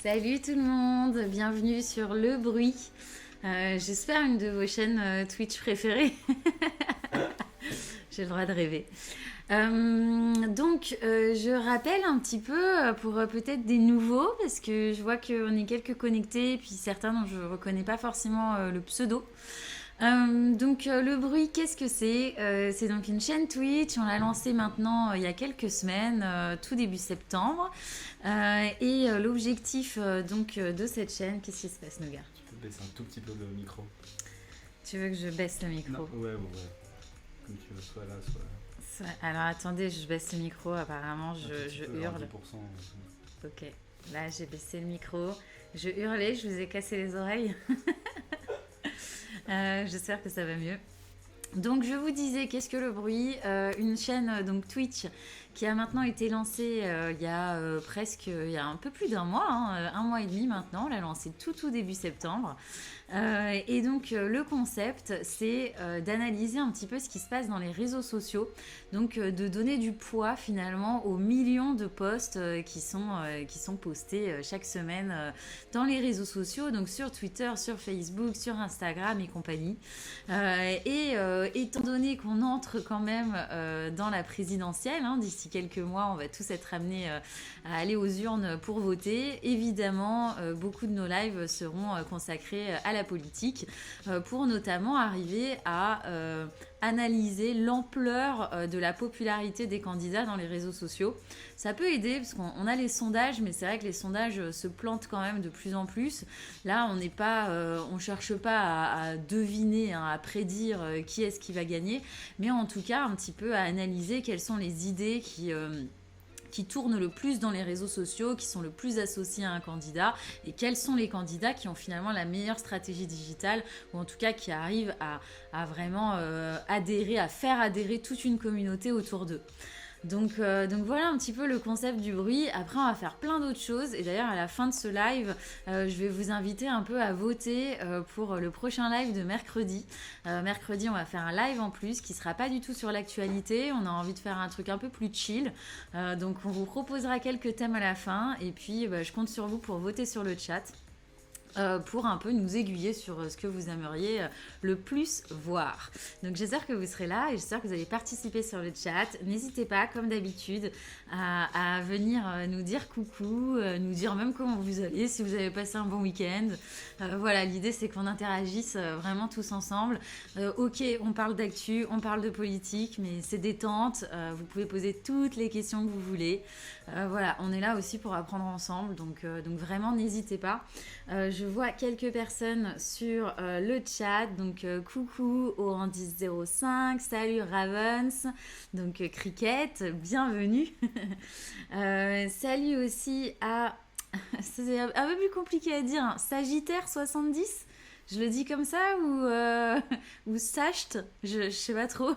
Salut tout le monde, bienvenue sur Le Bruit. J'espère une de vos chaînes Twitch préférées. J'ai le droit de rêver. Je rappelle un petit peu pour peut-être des nouveaux, parce que je vois qu'on est quelques connectés, et puis certains dont je ne reconnais pas forcément le pseudo. Le bruit, qu'est-ce que c'est? C'est donc une chaîne Twitch, on l'a lancée maintenant il y a quelques semaines, tout début septembre. L'objectif de cette chaîne, qu'est-ce qui se passe, Noga? Tu peux baisser un tout petit peu le micro. Tu veux que je baisse le Non, micro? ouais. Comme tu veux, soit là, soit là. Alors attendez, je baisse le micro, apparemment Un tout petit je peu, genre hurle. 10%. Ok, là j'ai baissé le micro, je hurlais, je vous ai cassé les oreilles. J'espère que ça va mieux. Donc je vous disais, qu'est-ce que le bruit? Une chaîne donc Twitch qui a maintenant été lancée il y a il y a un peu plus d'un mois, un mois et demi maintenant. On l'a lancée tout début septembre. Le concept, c'est d'analyser un petit peu ce qui se passe dans les réseaux sociaux, donc de donner du poids finalement aux millions de posts qui sont postés chaque semaine dans les réseaux sociaux, donc sur Twitter, sur Facebook, sur Instagram et compagnie. Étant donné qu'on entre quand même dans la présidentielle, d'ici quelques mois, on va tous être amenés à aller aux urnes pour voter. Évidemment, beaucoup de nos lives seront consacrés à la politique pour notamment arriver à analyser l'ampleur de la popularité des candidats dans les réseaux sociaux. Ça peut aider parce qu'on a les sondages, mais c'est vrai que les sondages se plantent quand même de plus en plus. Là, on cherche pas à deviner, à prédire qui est-ce qui va gagner, mais en tout cas un petit peu à analyser quelles sont les idées qui tournent le plus dans les réseaux sociaux, qui sont le plus associés à un candidat, et quels sont les candidats qui ont finalement la meilleure stratégie digitale, ou en tout cas qui arrivent à vraiment adhérer, à faire adhérer toute une communauté autour d'eux. Donc voilà un petit peu le concept du bruit. Après, on va faire plein d'autres choses. Et d'ailleurs, à la fin de ce live, je vais vous inviter un peu à voter pour le prochain live de mercredi. Mercredi, on va faire un live en plus qui sera pas du tout sur l'actualité. On a envie de faire un truc un peu plus chill. Donc on vous proposera quelques thèmes à la fin. Et puis, je compte sur vous pour voter sur le chat. Pour un peu nous aiguiller sur ce que vous aimeriez le plus voir. Donc j'espère que vous serez là et j'espère que vous allez participer sur le chat. N'hésitez pas, comme d'habitude, à venir nous dire coucou, nous dire même comment vous allez, si vous avez passé un bon week-end. Voilà, l'idée c'est qu'on interagisse vraiment tous ensemble. Ok, on parle d'actu, on parle de politique, mais c'est détente. Vous pouvez poser toutes les questions que vous voulez. Voilà, on est là aussi pour apprendre ensemble, donc vraiment n'hésitez pas. Je vois quelques personnes sur le chat, donc coucou Oran1005, salut Ravens, donc Cricket, bienvenue. Salut aussi à, c'est un peu plus compliqué à dire, Sagittaire 70. Je le dis comme ça ou Sacht, je sais pas trop.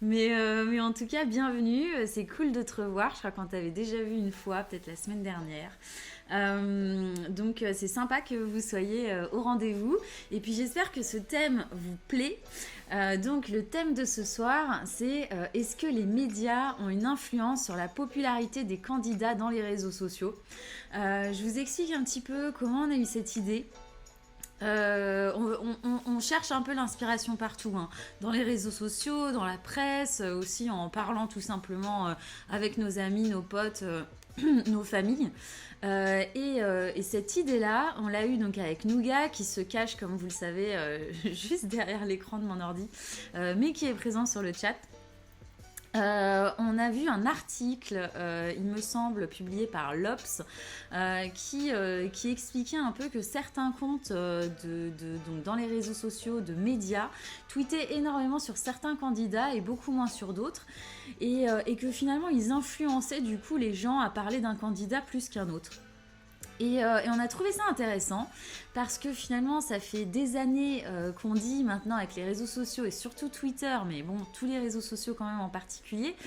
Mais en tout cas, bienvenue. C'est cool de te revoir. Je crois qu'on t'avait déjà vu une fois, peut-être la semaine dernière. C'est sympa que vous soyez au rendez-vous. Et puis j'espère que ce thème vous plaît. Le thème de ce soir, c'est est-ce que les médias ont une influence sur la popularité des candidats dans les réseaux sociaux? Je vous explique un petit peu comment on a eu cette idée. On cherche un peu l'inspiration partout, dans les réseaux sociaux, dans la presse, aussi en parlant tout simplement avec nos amis, nos potes, nos familles. Et cette idée-là, on l'a eue donc avec Nougat, qui se cache, comme vous le savez, juste derrière l'écran de mon ordi, mais qui est présent sur le chat. On a vu un article, il me semble, publié par l'Obs, qui expliquait un peu que certains comptes donc dans les réseaux sociaux de médias tweetaient énormément sur certains candidats et beaucoup moins sur d'autres, et que finalement ils influençaient du coup les gens à parler d'un candidat plus qu'un autre. Et on a trouvé ça intéressant parce que finalement ça fait des années qu'on dit maintenant avec les réseaux sociaux et surtout Twitter, mais bon tous les réseaux sociaux quand même en particulier,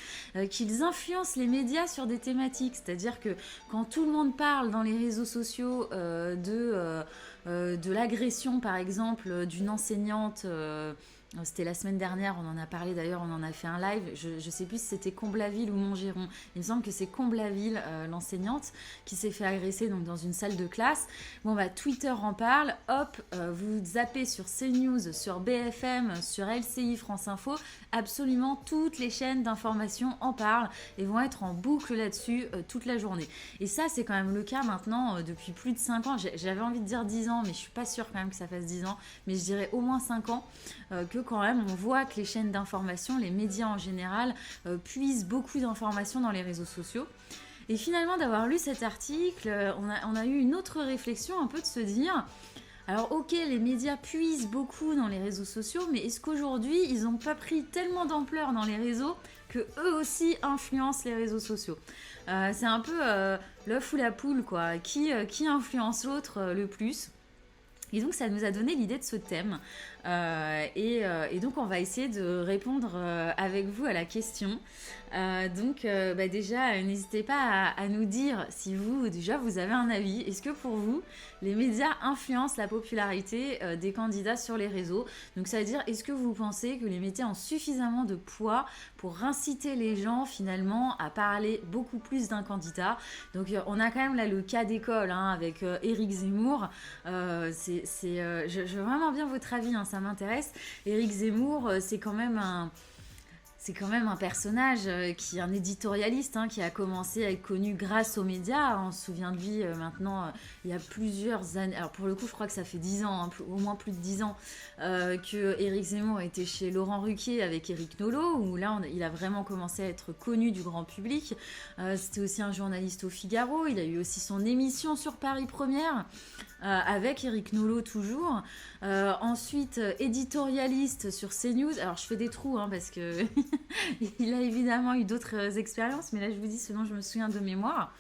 qu'ils influencent les médias sur des thématiques. C'est-à-dire que quand tout le monde parle dans les réseaux sociaux de l'agression par exemple d'une enseignante C'était la semaine dernière, on en a parlé d'ailleurs, on en a fait un live. Je ne sais plus si c'était Comblaville ou Montgeron. Il me semble que c'est Comblaville, l'enseignante, qui s'est fait agresser donc, dans une salle de classe. Bon, bah, Twitter en parle. Hop, vous zappez sur CNews, sur BFM, sur LCI, France Info. Absolument toutes les chaînes d'information en parlent et vont être en boucle là-dessus toute la journée. Et ça, c'est quand même le cas maintenant depuis plus de 5 ans. J'avais envie de dire 10 ans, mais je ne suis pas sûre quand même que ça fasse 10 ans. Mais je dirais au moins 5 ans. Que quand même on voit que les chaînes d'information, les médias en général, puisent beaucoup d'informations dans les réseaux sociaux. Et finalement, d'avoir lu cet article, on a eu une autre réflexion un peu de se dire, alors ok, les médias puisent beaucoup dans les réseaux sociaux, mais est-ce qu'aujourd'hui, ils n'ont pas pris tellement d'ampleur dans les réseaux que eux aussi influencent les réseaux sociaux. C'est un peu l'œuf ou la poule, quoi. Qui influence l'autre le plus ? Et donc, ça nous a donné l'idée de ce thème. Et donc, on va essayer de répondre avec vous à la question. Déjà, n'hésitez pas à nous dire si vous, déjà, vous avez un avis. Est-ce que pour vous, les médias influencent la popularité des candidats sur les réseaux ? Donc, ça veut dire, est-ce que vous pensez que les médias ont suffisamment de poids pour inciter les gens, finalement, à parler beaucoup plus d'un candidat ? Donc, on a quand même là le cas d'école avec Éric Zemmour. Je veux vraiment bien votre avis, ça m'intéresse. Éric Zemmour, c'est quand même un personnage qui est un éditorialiste qui a commencé à être connu grâce aux médias. On se souvient de lui maintenant, il y a plusieurs années. Alors pour le coup, je crois que ça fait 10 ans, au moins plus de 10 ans, que Éric Zemmour était chez Laurent Ruquier avec Éric Nolot, où là, il a vraiment commencé à être connu du grand public. C'était aussi un journaliste au Figaro. Il a eu aussi son émission sur Paris Première. Avec Éric Nolot toujours. Ensuite, éditorialiste sur CNews. Alors, je fais des trous parce que il a évidemment eu d'autres expériences, mais là, je vous dis ce dont je me souviens de mémoire.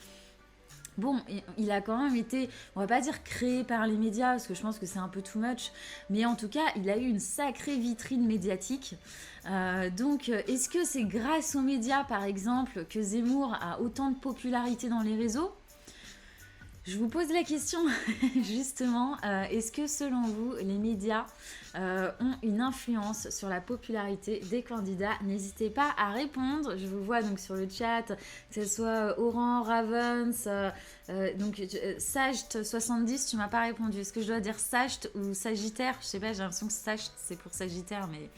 Bon, il a quand même été, on va pas dire créé par les médias, parce que je pense que c'est un peu too much, mais en tout cas, il a eu une sacrée vitrine médiatique. Donc, est-ce que c'est grâce aux médias, par exemple, que Zemmour a autant de popularité dans les réseaux ? Je vous pose la question, justement, est-ce que selon vous, les médias ont une influence sur la popularité des candidats ? N'hésitez pas à répondre, je vous vois donc sur le chat, que ce soit Oran, Ravens, Sacht70, tu m'as pas répondu. Est-ce que je dois dire Sacht ou Sagittaire ? Je sais pas, j'ai l'impression que Sacht c'est pour Sagittaire, mais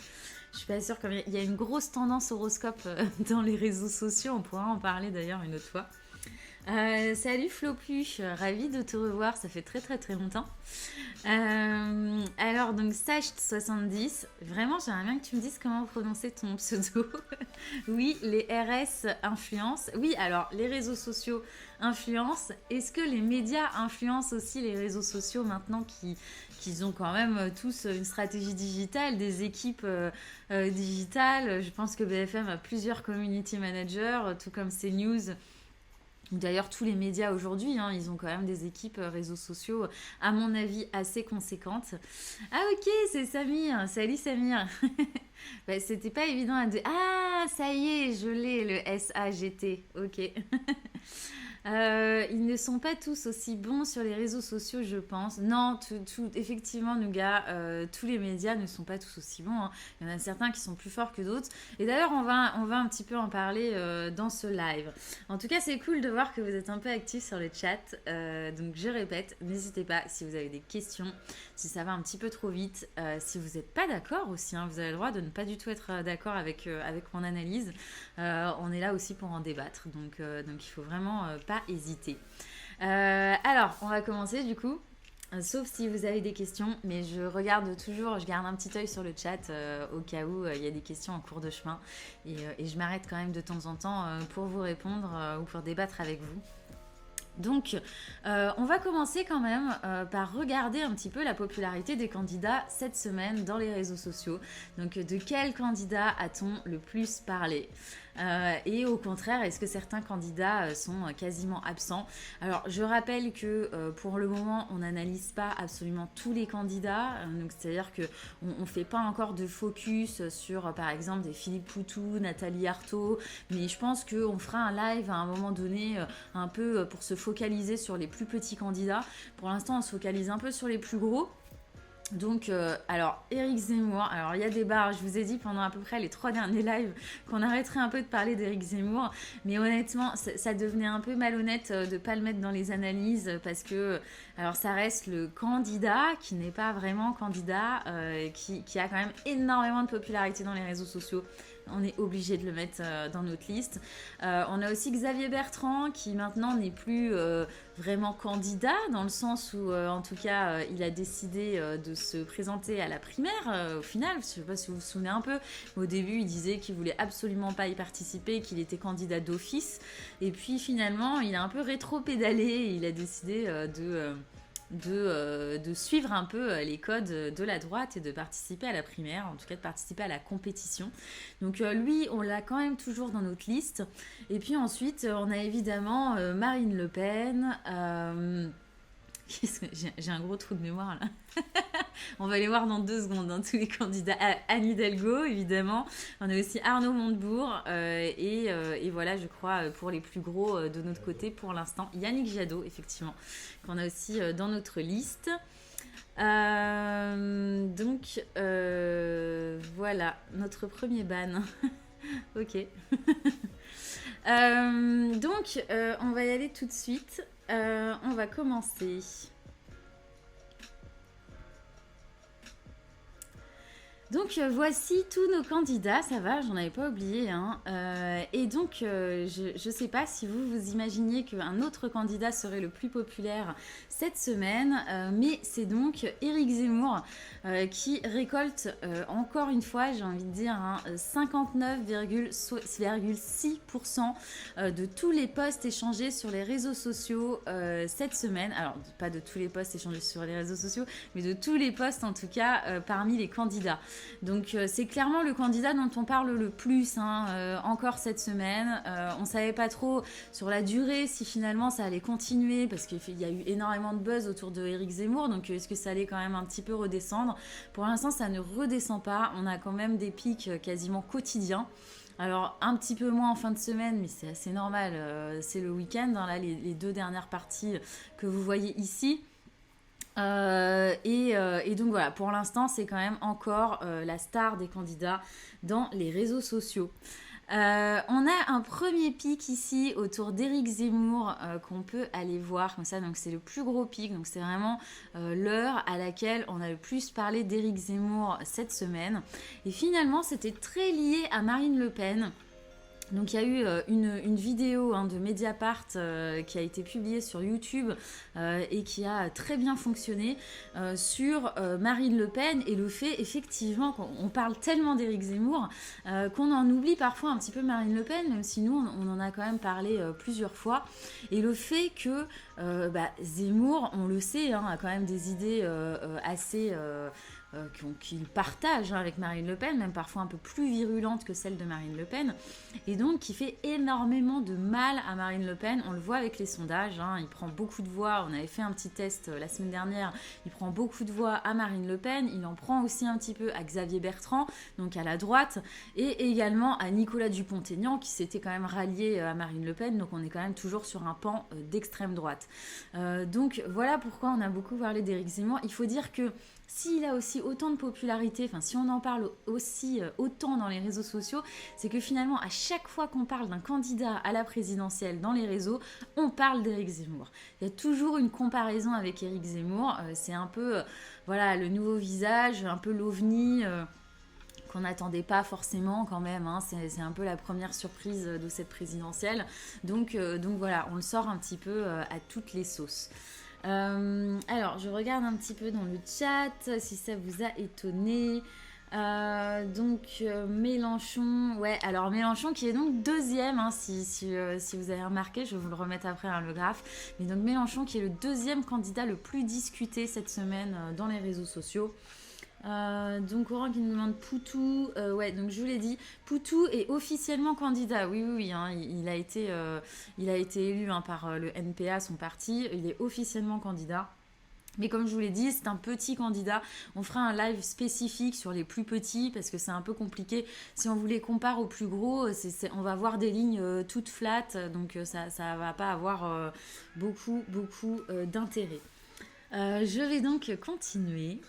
je suis pas sûre. Comme il y a une grosse tendance horoscope dans les réseaux sociaux, on pourra en parler d'ailleurs une autre fois. Salut Flopu, ravie de te revoir, ça fait très très très longtemps. Alors donc Sacht70, vraiment j'aimerais bien que tu me dises comment prononcer ton pseudo. Oui, les RS influencent. Oui, alors les réseaux sociaux influencent. Est-ce que les médias influencent aussi les réseaux sociaux maintenant qu'ils ont quand même tous une stratégie digitale, des équipes digitales ? Je pense que BFM a plusieurs community managers, tout comme CNews. D'ailleurs, tous les médias aujourd'hui, ils ont quand même des équipes réseaux sociaux, à mon avis, assez conséquentes. Ah ok, c'est Samir. Salut Samir. C'était pas évident à dire. Ah, ça y est, je l'ai, le SAGT. Ok. Ils ne sont pas tous aussi bons sur les réseaux sociaux, je pense. Non, effectivement, Nougat, tous les médias ne sont pas tous aussi bons. Il y en a certains qui sont plus forts que d'autres. Et d'ailleurs, on va un petit peu en parler dans ce live. En tout cas, c'est cool de voir que vous êtes un peu actifs sur le chat. Donc, je répète, n'hésitez pas si vous avez des questions, si ça va un petit peu trop vite, si vous n'êtes pas d'accord aussi. Vous avez le droit de ne pas du tout être d'accord avec mon analyse. On est là aussi pour en débattre. Donc il faut vraiment pas hésiter. Alors, on va commencer du coup. Sauf si vous avez des questions, mais je garde un petit œil sur le chat au cas où il y a des questions en cours de chemin. Et je m'arrête quand même de temps en temps pour vous répondre ou pour débattre avec vous. Donc, on va commencer quand même par regarder un petit peu la popularité des candidats cette semaine dans les réseaux sociaux. Donc, de quel candidat a-t-on le plus parlé ? Et au contraire, est-ce que certains candidats sont quasiment absents ? Alors, je rappelle que pour le moment, on n'analyse pas absolument tous les candidats. Donc, c'est-à-dire qu'on ne fait pas encore de focus sur, par exemple, des Philippe Poutou, Nathalie Arthaud. Mais je pense qu'on fera un live à un moment donné, un peu pour se focaliser sur les plus petits candidats. Pour l'instant, on se focalise un peu sur les plus gros. Donc, alors, Éric Zemmour, alors il y a débat, je vous ai dit pendant à peu près les 3 derniers lives qu'on arrêterait un peu de parler d'Éric Zemmour, mais honnêtement, ça devenait un peu malhonnête de ne pas le mettre dans les analyses, parce que, alors ça reste le candidat, qui n'est pas vraiment candidat, qui a quand même énormément de popularité dans les réseaux sociaux. On est obligé de le mettre dans notre liste. On a aussi Xavier Bertrand, qui maintenant n'est plus vraiment candidat, dans le sens où, en tout cas, il a décidé de se présenter à la primaire, au final. Je ne sais pas si vous vous souvenez un peu. Au début, il disait qu'il voulait absolument pas y participer, qu'il était candidat d'office. Et puis, finalement, il a un peu rétro-pédalé et il a décidé de suivre un peu les codes de la droite et de participer à la primaire, en tout cas de participer à la compétition. Donc lui, on l'a quand même toujours dans notre liste. Et puis ensuite, on a évidemment Marine Le Pen. J'ai un gros trou de mémoire là. On va les voir dans 2 secondes, hein, tous les candidats. Anne Hidalgo, évidemment. On a aussi Arnaud Montebourg. Et voilà, je crois, pour les plus gros de notre côté pour l'instant. Yannick Jadot, effectivement, qu'on a aussi dans notre liste. Donc, voilà, notre premier ban. Ok. Donc, on va y aller tout de suite. On va commencer. Donc voici tous nos candidats, ça va, j'en avais pas oublié. Hein. Et donc je sais pas si vous imaginiez qu'un autre candidat serait le plus populaire cette semaine, mais c'est donc Éric Zemmour qui récolte encore une fois, j'ai envie de dire, hein, 59,6% de tous les posts échangés sur les réseaux sociaux cette semaine. Alors pas de tous les posts échangés sur les réseaux sociaux, mais de tous les posts en tout cas parmi les candidats. Donc c'est clairement le candidat dont on parle le plus encore cette semaine. On ne savait pas trop sur la durée si finalement ça allait continuer parce qu'il y a eu énormément de buzz autour de Éric Zemmour. Donc est-ce que ça allait quand même un petit peu redescendre? Pour l'instant ça ne redescend pas. On a quand même des pics quasiment quotidiens. Alors un petit peu moins en fin de semaine, mais c'est assez normal. C'est le week-end, hein, là les 2 dernières parties que vous voyez ici. Et donc voilà, pour l'instant, c'est quand même encore la star des candidats dans les réseaux sociaux. On a un premier pic ici autour d'Éric Zemmour qu'on peut aller voir comme ça. Donc c'est le plus gros pic. Donc c'est vraiment l'heure à laquelle on a le plus parlé d'Éric Zemmour cette semaine. Et finalement, c'était très lié à Marine Le Pen. Donc il y a eu une vidéo de Mediapart qui a été publiée sur YouTube et qui a très bien fonctionné sur Marine Le Pen et le fait effectivement qu'on parle tellement d'Éric Zemmour qu'on en oublie parfois un petit peu Marine Le Pen, même si nous on en a quand même parlé plusieurs fois. Et le fait que Zemmour, on le sait, a quand même des idées assez... qu'il partage avec Marine Le Pen, même parfois un peu plus virulente que celle de Marine Le Pen, et donc qui fait énormément de mal à Marine Le Pen. On le voit avec les sondages, il prend beaucoup de voix. On avait fait un petit test la semaine dernière, il prend beaucoup de voix à Marine Le Pen, il en prend aussi un petit peu à Xavier Bertrand, donc à la droite, et également à Nicolas Dupont-Aignan, qui s'était quand même rallié à Marine Le Pen, donc on est quand même toujours sur un pan d'extrême droite. Donc voilà pourquoi on a beaucoup parlé d'Éric Zemmour. Il faut dire que s'il a aussi autant de popularité, si on en parle aussi autant dans les réseaux sociaux, c'est que finalement, à chaque fois qu'on parle d'un candidat à la présidentielle dans les réseaux, on parle d'Éric Zemmour. Il y a toujours une comparaison avec Éric Zemmour. C'est un peu le nouveau visage, un peu l'ovni qu'on n'attendait pas forcément quand même. C'est un peu la première surprise de cette présidentielle. Donc voilà, on le sort un petit peu à toutes les sauces. Alors, je regarde un petit peu dans le chat si ça vous a étonné. Mélenchon, alors Mélenchon qui est donc deuxième, si vous avez remarqué, je vais vous le remettre après le graphe. Mais donc Mélenchon qui est le deuxième candidat le plus discuté cette semaine dans les réseaux sociaux. Donc Oran qui nous demande Poutou, donc je vous l'ai dit, Poutou est officiellement candidat, oui, il a été élu par le NPA, son parti, il est officiellement candidat. Mais comme je vous l'ai dit, c'est un petit candidat. On fera un live spécifique sur les plus petits parce que c'est un peu compliqué. Si on vous les compare aux plus gros, on va avoir des lignes toutes flattes, donc ça va pas avoir beaucoup d'intérêt. Je vais donc continuer.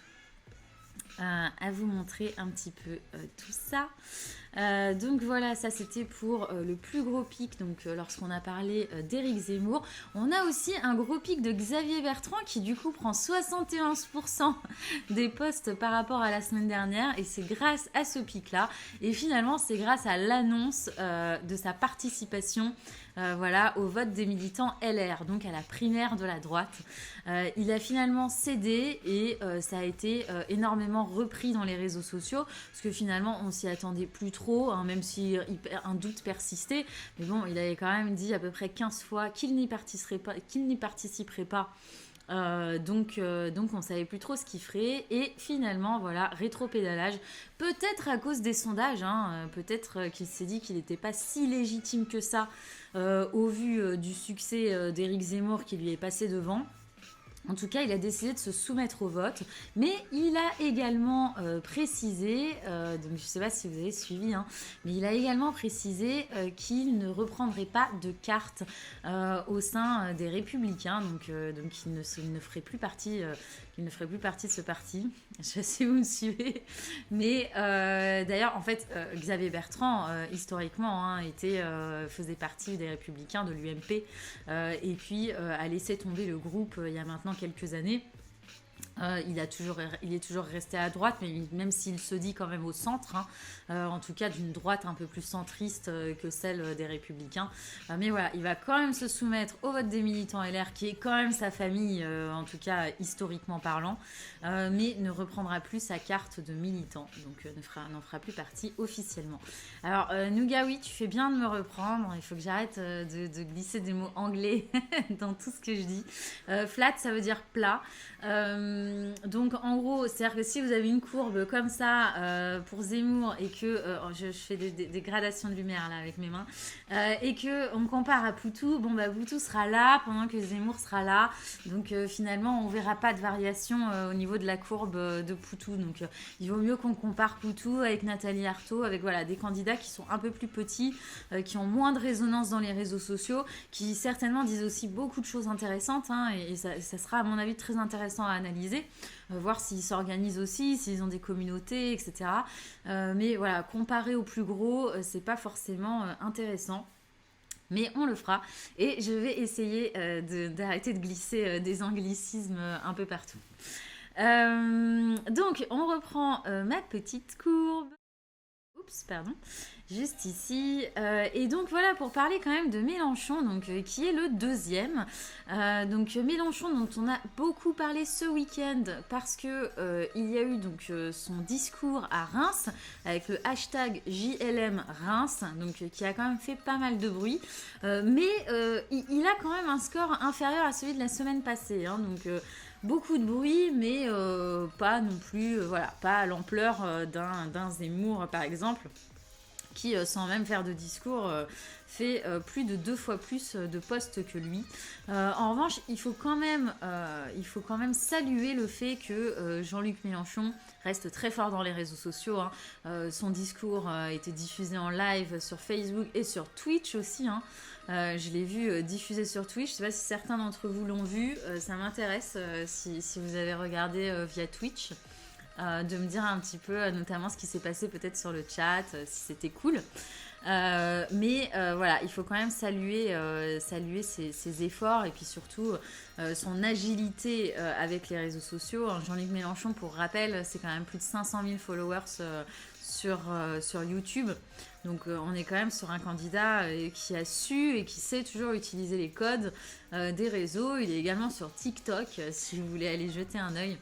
à vous montrer un petit peu tout ça. Donc voilà, ça c'était pour le plus gros pic, donc lorsqu'on a parlé d'Éric Zemmour. On a aussi un gros pic de Xavier Bertrand qui du coup prend 71% des postes par rapport à la semaine dernière, et c'est grâce à ce pic-là, et finalement c'est grâce à l'annonce de sa participation voilà, au vote des militants LR, donc à la primaire de la droite. Il a finalement cédé et ça a été énormément repris dans les réseaux sociaux, parce que finalement on s'y attendait plus trop, hein, même si un doute persistait. Mais bon, il avait quand même dit à peu près 15 fois qu'il n'y participerait pas. Donc on savait plus trop ce qu'il ferait, et finalement voilà, rétropédalage, peut-être à cause des sondages, hein, peut-être qu'il s'est dit qu'il n'était pas si légitime que ça au vu du succès d'Éric Zemmour qui lui est passé devant. En tout cas, il a décidé de se soumettre au vote, mais il a également précisé, donc je ne sais pas si vous avez suivi, hein, mais il a également précisé qu'il ne reprendrait pas de carte au sein des Républicains, donc il ne ferait plus partie. Il ne ferait plus partie de ce parti. Je sais pas si vous me suivez. Mais d'ailleurs, en fait, Xavier Bertrand, historiquement, hein, faisait partie des Républicains, de l'UMP, et puis a laissé tomber le groupe il y a maintenant quelques années. Il est toujours resté à droite, mais même s'il se dit quand même au centre, hein, en tout cas d'une droite un peu plus centriste que celle des Républicains. Mais voilà, il va quand même se soumettre au vote des militants LR, qui est quand même sa famille, en tout cas historiquement parlant, mais ne reprendra plus sa carte de militant, donc n'en fera plus partie officiellement. Alors, Nouga, oui, tu fais bien de me reprendre, il faut que j'arrête de glisser des mots anglais dans tout ce que je dis. Flat, ça veut dire plat. Donc en gros, c'est-à-dire que si vous avez une courbe comme ça pour Zemmour, et que je fais des gradations de lumière là avec mes mains, et que on compare à Poutou, bon bah Poutou sera là pendant que Zemmour sera là, donc finalement on verra pas de variation au niveau de la courbe de Poutou, donc il vaut mieux qu'on compare Poutou avec Nathalie Arthaud, avec voilà, des candidats qui sont un peu plus petits, qui ont moins de résonance dans les réseaux sociaux, qui certainement disent aussi beaucoup de choses intéressantes, hein, et ça sera à mon avis très intéressant à analyser, voir s'ils s'organisent aussi, s'ils ont des communautés, etc. Mais voilà, comparé au plus gros, c'est pas forcément intéressant. Mais on le fera, et je vais essayer d'arrêter de glisser des anglicismes un peu partout. Donc, on reprend ma petite courbe. Oups, pardon. Juste ici. Et donc voilà, pour parler quand même de Mélenchon, donc, qui est le deuxième. Donc Mélenchon, dont on a beaucoup parlé ce week-end, parce que il y a eu donc son discours à Reims, avec le hashtag JLM Reims, donc qui a quand même fait pas mal de bruit. Mais il a quand même un score inférieur à celui de la semaine passée, hein, donc beaucoup de bruit, mais pas non plus, voilà, pas à l'ampleur d'un Zemmour par exemple, qui, sans même faire de discours, fait plus de 2 fois plus de posts que lui. En revanche, il faut quand même saluer le fait que Jean-Luc Mélenchon reste très fort dans les réseaux sociaux, hein. Son discours a été diffusé en live sur Facebook et sur Twitch aussi, hein. Je l'ai vu diffusé sur Twitch. Je ne sais pas si certains d'entre vous l'ont vu. Ça m'intéresse si vous avez regardé via Twitch. De me dire un petit peu notamment ce qui s'est passé peut-être sur le chat, si c'était cool. Mais voilà, il faut quand même saluer ses efforts, et puis surtout son agilité avec les réseaux sociaux. Jean-Luc Mélenchon, pour rappel, c'est quand même plus de 500 000 followers sur YouTube. Donc on est quand même sur un candidat qui a su et qui sait toujours utiliser les codes des réseaux. Il est également sur TikTok, si vous voulez aller jeter un œil.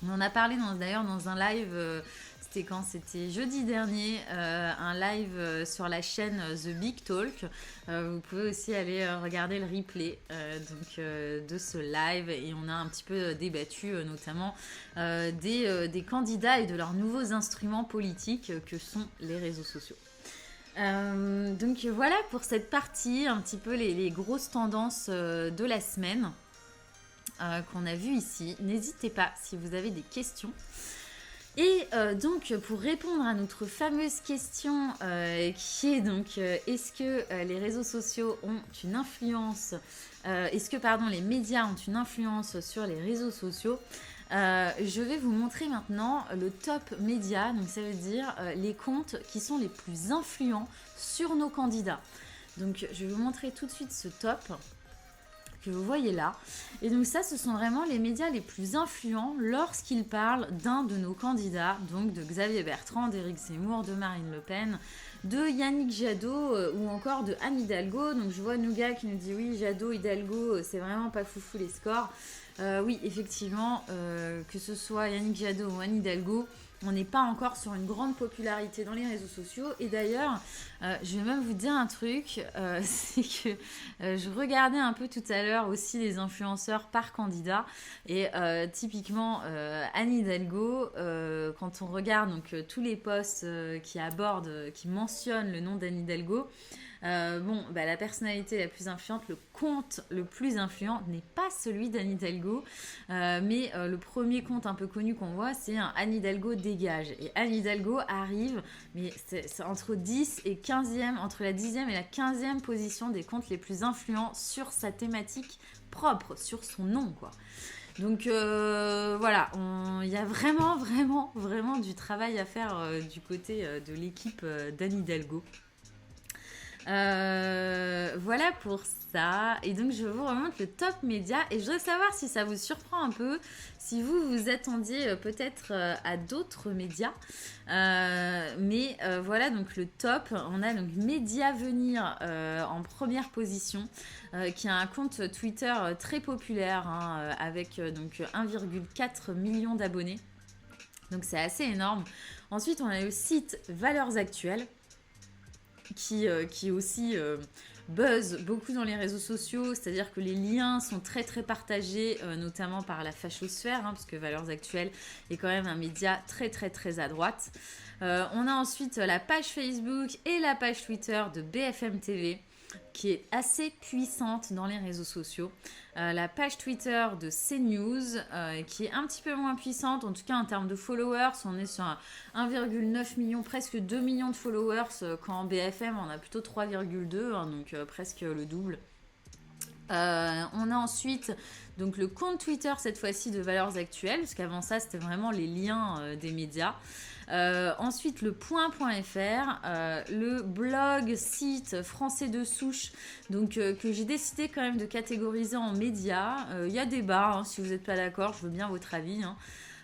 On en a parlé d'ailleurs dans un live, c'était jeudi dernier, un live sur la chaîne The Big Talk. Vous pouvez aussi aller regarder le replay de ce live, et on a un petit peu débattu notamment des candidats et de leurs nouveaux instruments politiques que sont les réseaux sociaux. Donc voilà pour cette partie, un petit peu les grosses tendances de la semaine. Qu'on a vu ici. N'hésitez pas si vous avez des questions. Et donc, pour répondre à notre fameuse question qui est donc, est-ce que les réseaux sociaux ont une influence, est-ce que, pardon, les médias ont une influence sur les réseaux sociaux, je vais vous montrer maintenant le top média, donc ça veut dire les comptes qui sont les plus influents sur nos candidats. Donc, je vais vous montrer tout de suite ce top que vous voyez là. Et donc ça, ce sont vraiment les médias les plus influents lorsqu'ils parlent d'un de nos candidats, donc de Xavier Bertrand, d'Éric Zemmour, de Marine Le Pen, de Yannick Jadot ou encore de Anne Hidalgo. Donc je vois Nougat qui nous dit oui, Jadot, Hidalgo, c'est vraiment pas foufou les scores. Oui, effectivement, que ce soit Yannick Jadot ou Anne Hidalgo, on n'est pas encore sur une grande popularité dans les réseaux sociaux. Et d'ailleurs, je vais même vous dire un truc, c'est que je regardais un peu tout à l'heure aussi les influenceurs par candidat. Et typiquement, Anne Hidalgo, quand on regarde donc, tous les posts qui abordent, qui mentionnent le nom d'Anne Hidalgo, la personnalité la plus influente, le compte le plus influent n'est pas celui d'Anne Hidalgo, mais le premier compte un peu connu qu'on voit, c'est un Anne Hidalgo dégage. Et Anne Hidalgo arrive, mais c'est entre 10 et 15e, entre la 10e et la 15e position des comptes les plus influents sur sa thématique propre, sur son nom, quoi. Donc voilà, il y a vraiment du travail à faire du côté de l'équipe d'Anne Hidalgo. Voilà pour ça. Et donc je vous remonte le top média et je voudrais savoir si ça vous surprend un peu, si vous vous attendiez peut-être à d'autres médias. Voilà, donc le top, on a donc Médiavenir en première position, qui a un compte Twitter très populaire, avec donc 1,4 million d'abonnés. Donc c'est assez énorme. Ensuite on a le site Valeurs Actuelles, qui aussi buzz beaucoup dans les réseaux sociaux, c'est-à-dire que les liens sont très très partagés, notamment par la fachosphère, parce que Valeurs Actuelles est quand même un média très très très à droite. On a ensuite la page Facebook et la page Twitter de BFM TV, qui est assez puissante dans les réseaux sociaux. La page Twitter de CNews, qui est un petit peu moins puissante, en tout cas en termes de followers, on est sur 1,9 million, presque 2 millions de followers, quand en BFM on a plutôt 3,2, donc presque le double. On a ensuite donc le compte Twitter cette fois-ci de Valeurs Actuelles, parce qu'avant ça c'était vraiment les liens des médias. Ensuite le point.fr, le blog site français de souche, donc que j'ai décidé quand même de catégoriser en médias. Il y a débat, si vous n'êtes pas d'accord, je veux bien votre avis.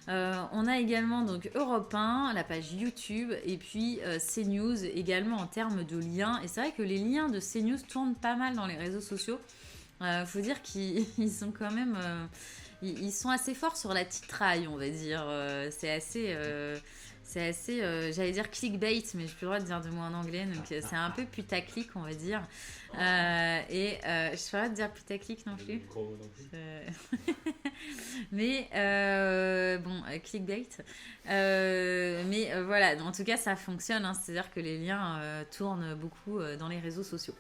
On a également donc Europe 1, la page YouTube, et puis CNews également en termes de liens. Et c'est vrai que les liens de CNews tournent pas mal dans les réseaux sociaux. Faut dire qu'ils sont quand même ils sont assez forts sur la titraille, on va dire. C'est assez j'allais dire clickbait, mais j'ai plus le droit de dire de mots en anglais, donc c'est un peu putaclic, on va dire. Je peux pas dire putaclic non plus. Mais clickbait. Voilà, en tout cas ça fonctionne, c'est-à-dire que les liens tournent beaucoup dans les réseaux sociaux.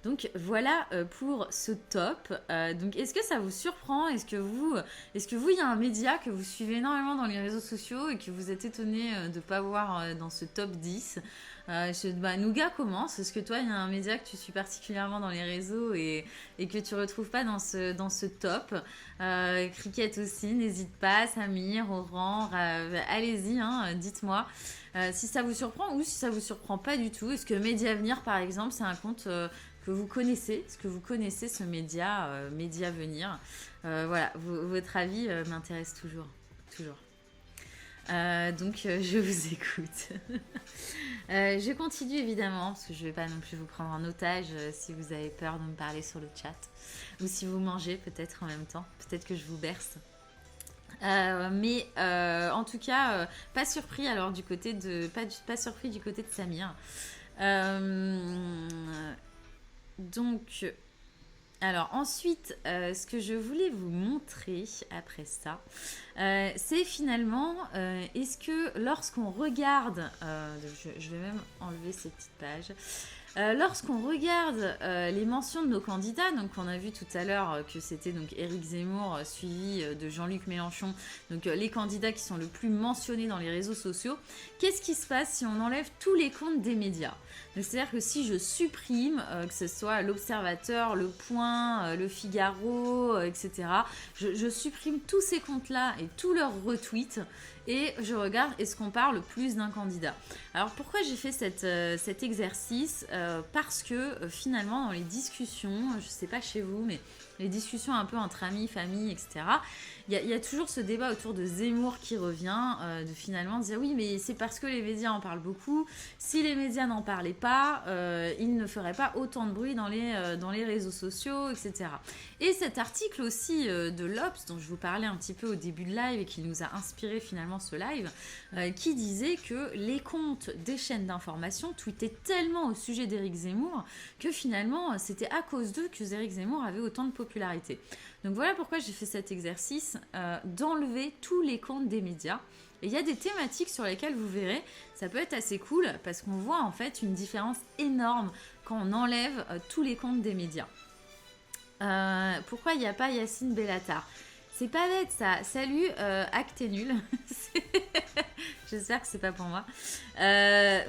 Donc voilà pour ce top. Donc est-ce que ça vous surprend ? Est-ce que vous, il y a un média que vous suivez énormément dans les réseaux sociaux et que vous êtes étonné de ne pas voir dans ce top 10 ? Nougat commence. Est-ce que toi, il y a un média que tu suis particulièrement dans les réseaux et que tu ne retrouves pas dans ce top ? Cricket aussi, n'hésite pas. Samir, Oran, allez-y, dites-moi si ça vous surprend ou si ça ne vous surprend pas du tout. Est-ce que Médiavenir, par exemple, c'est un compte que vous connaissez ? Est-ce que vous connaissez ce média, Médiavenir ? Voilà, votre avis m'intéresse toujours. Donc je vous écoute. Je continue évidemment, parce que je ne vais pas non plus vous prendre en otage si vous avez peur de me parler sur le chat, ou si vous mangez peut-être en même temps, peut-être que je vous berce. En tout cas, pas surpris alors du côté de pas surpris du côté de Samir. Donc, alors ensuite, ce que je voulais vous montrer après ça, c'est finalement, est-ce que lorsqu'on regarde, je vais même enlever ces petites pages, Lorsqu'on regarde les mentions de nos candidats, donc on a vu tout à l'heure que c'était donc Éric Zemmour suivi de Jean-Luc Mélenchon, donc les candidats qui sont le plus mentionnés dans les réseaux sociaux, qu'est-ce qui se passe si on enlève tous les comptes des médias ? Donc, c'est-à-dire que si je supprime, que ce soit l'Observateur, Le Point, Le Figaro, etc., je supprime tous ces comptes-là et tous leurs retweets et je regarde est-ce qu'on parle plus d'un candidat. Alors pourquoi j'ai fait cet exercice ? Parce que finalement dans les discussions, je ne sais pas chez vous, mais les discussions un peu entre amis, famille, etc., il y a toujours ce débat autour de Zemmour qui revient, de finalement dire oui, mais c'est parce que les médias en parlent beaucoup. Si les médias n'en parlaient pas, ils ne feraient pas autant de bruit dans les réseaux sociaux, etc. Et cet article aussi de l'Obs, dont je vous parlais un petit peu au début de live et qui nous a inspiré finalement ce live, qui disait que les comptes des chaînes d'information tweetaient tellement au sujet d'Éric Zemmour que finalement c'était à cause d'eux que Éric Zemmour avait autant de popularité. Donc voilà pourquoi j'ai fait cet exercice d'enlever tous les comptes des médias. Et il y a des thématiques sur lesquelles vous verrez, ça peut être assez cool parce qu'on voit en fait une différence énorme quand on enlève tous les comptes des médias. Pourquoi il n'y a pas Yacine Bellatar ? C'est pas bête ça. Salut, acte est nul. J'espère que c'est pas pour moi. Ouais,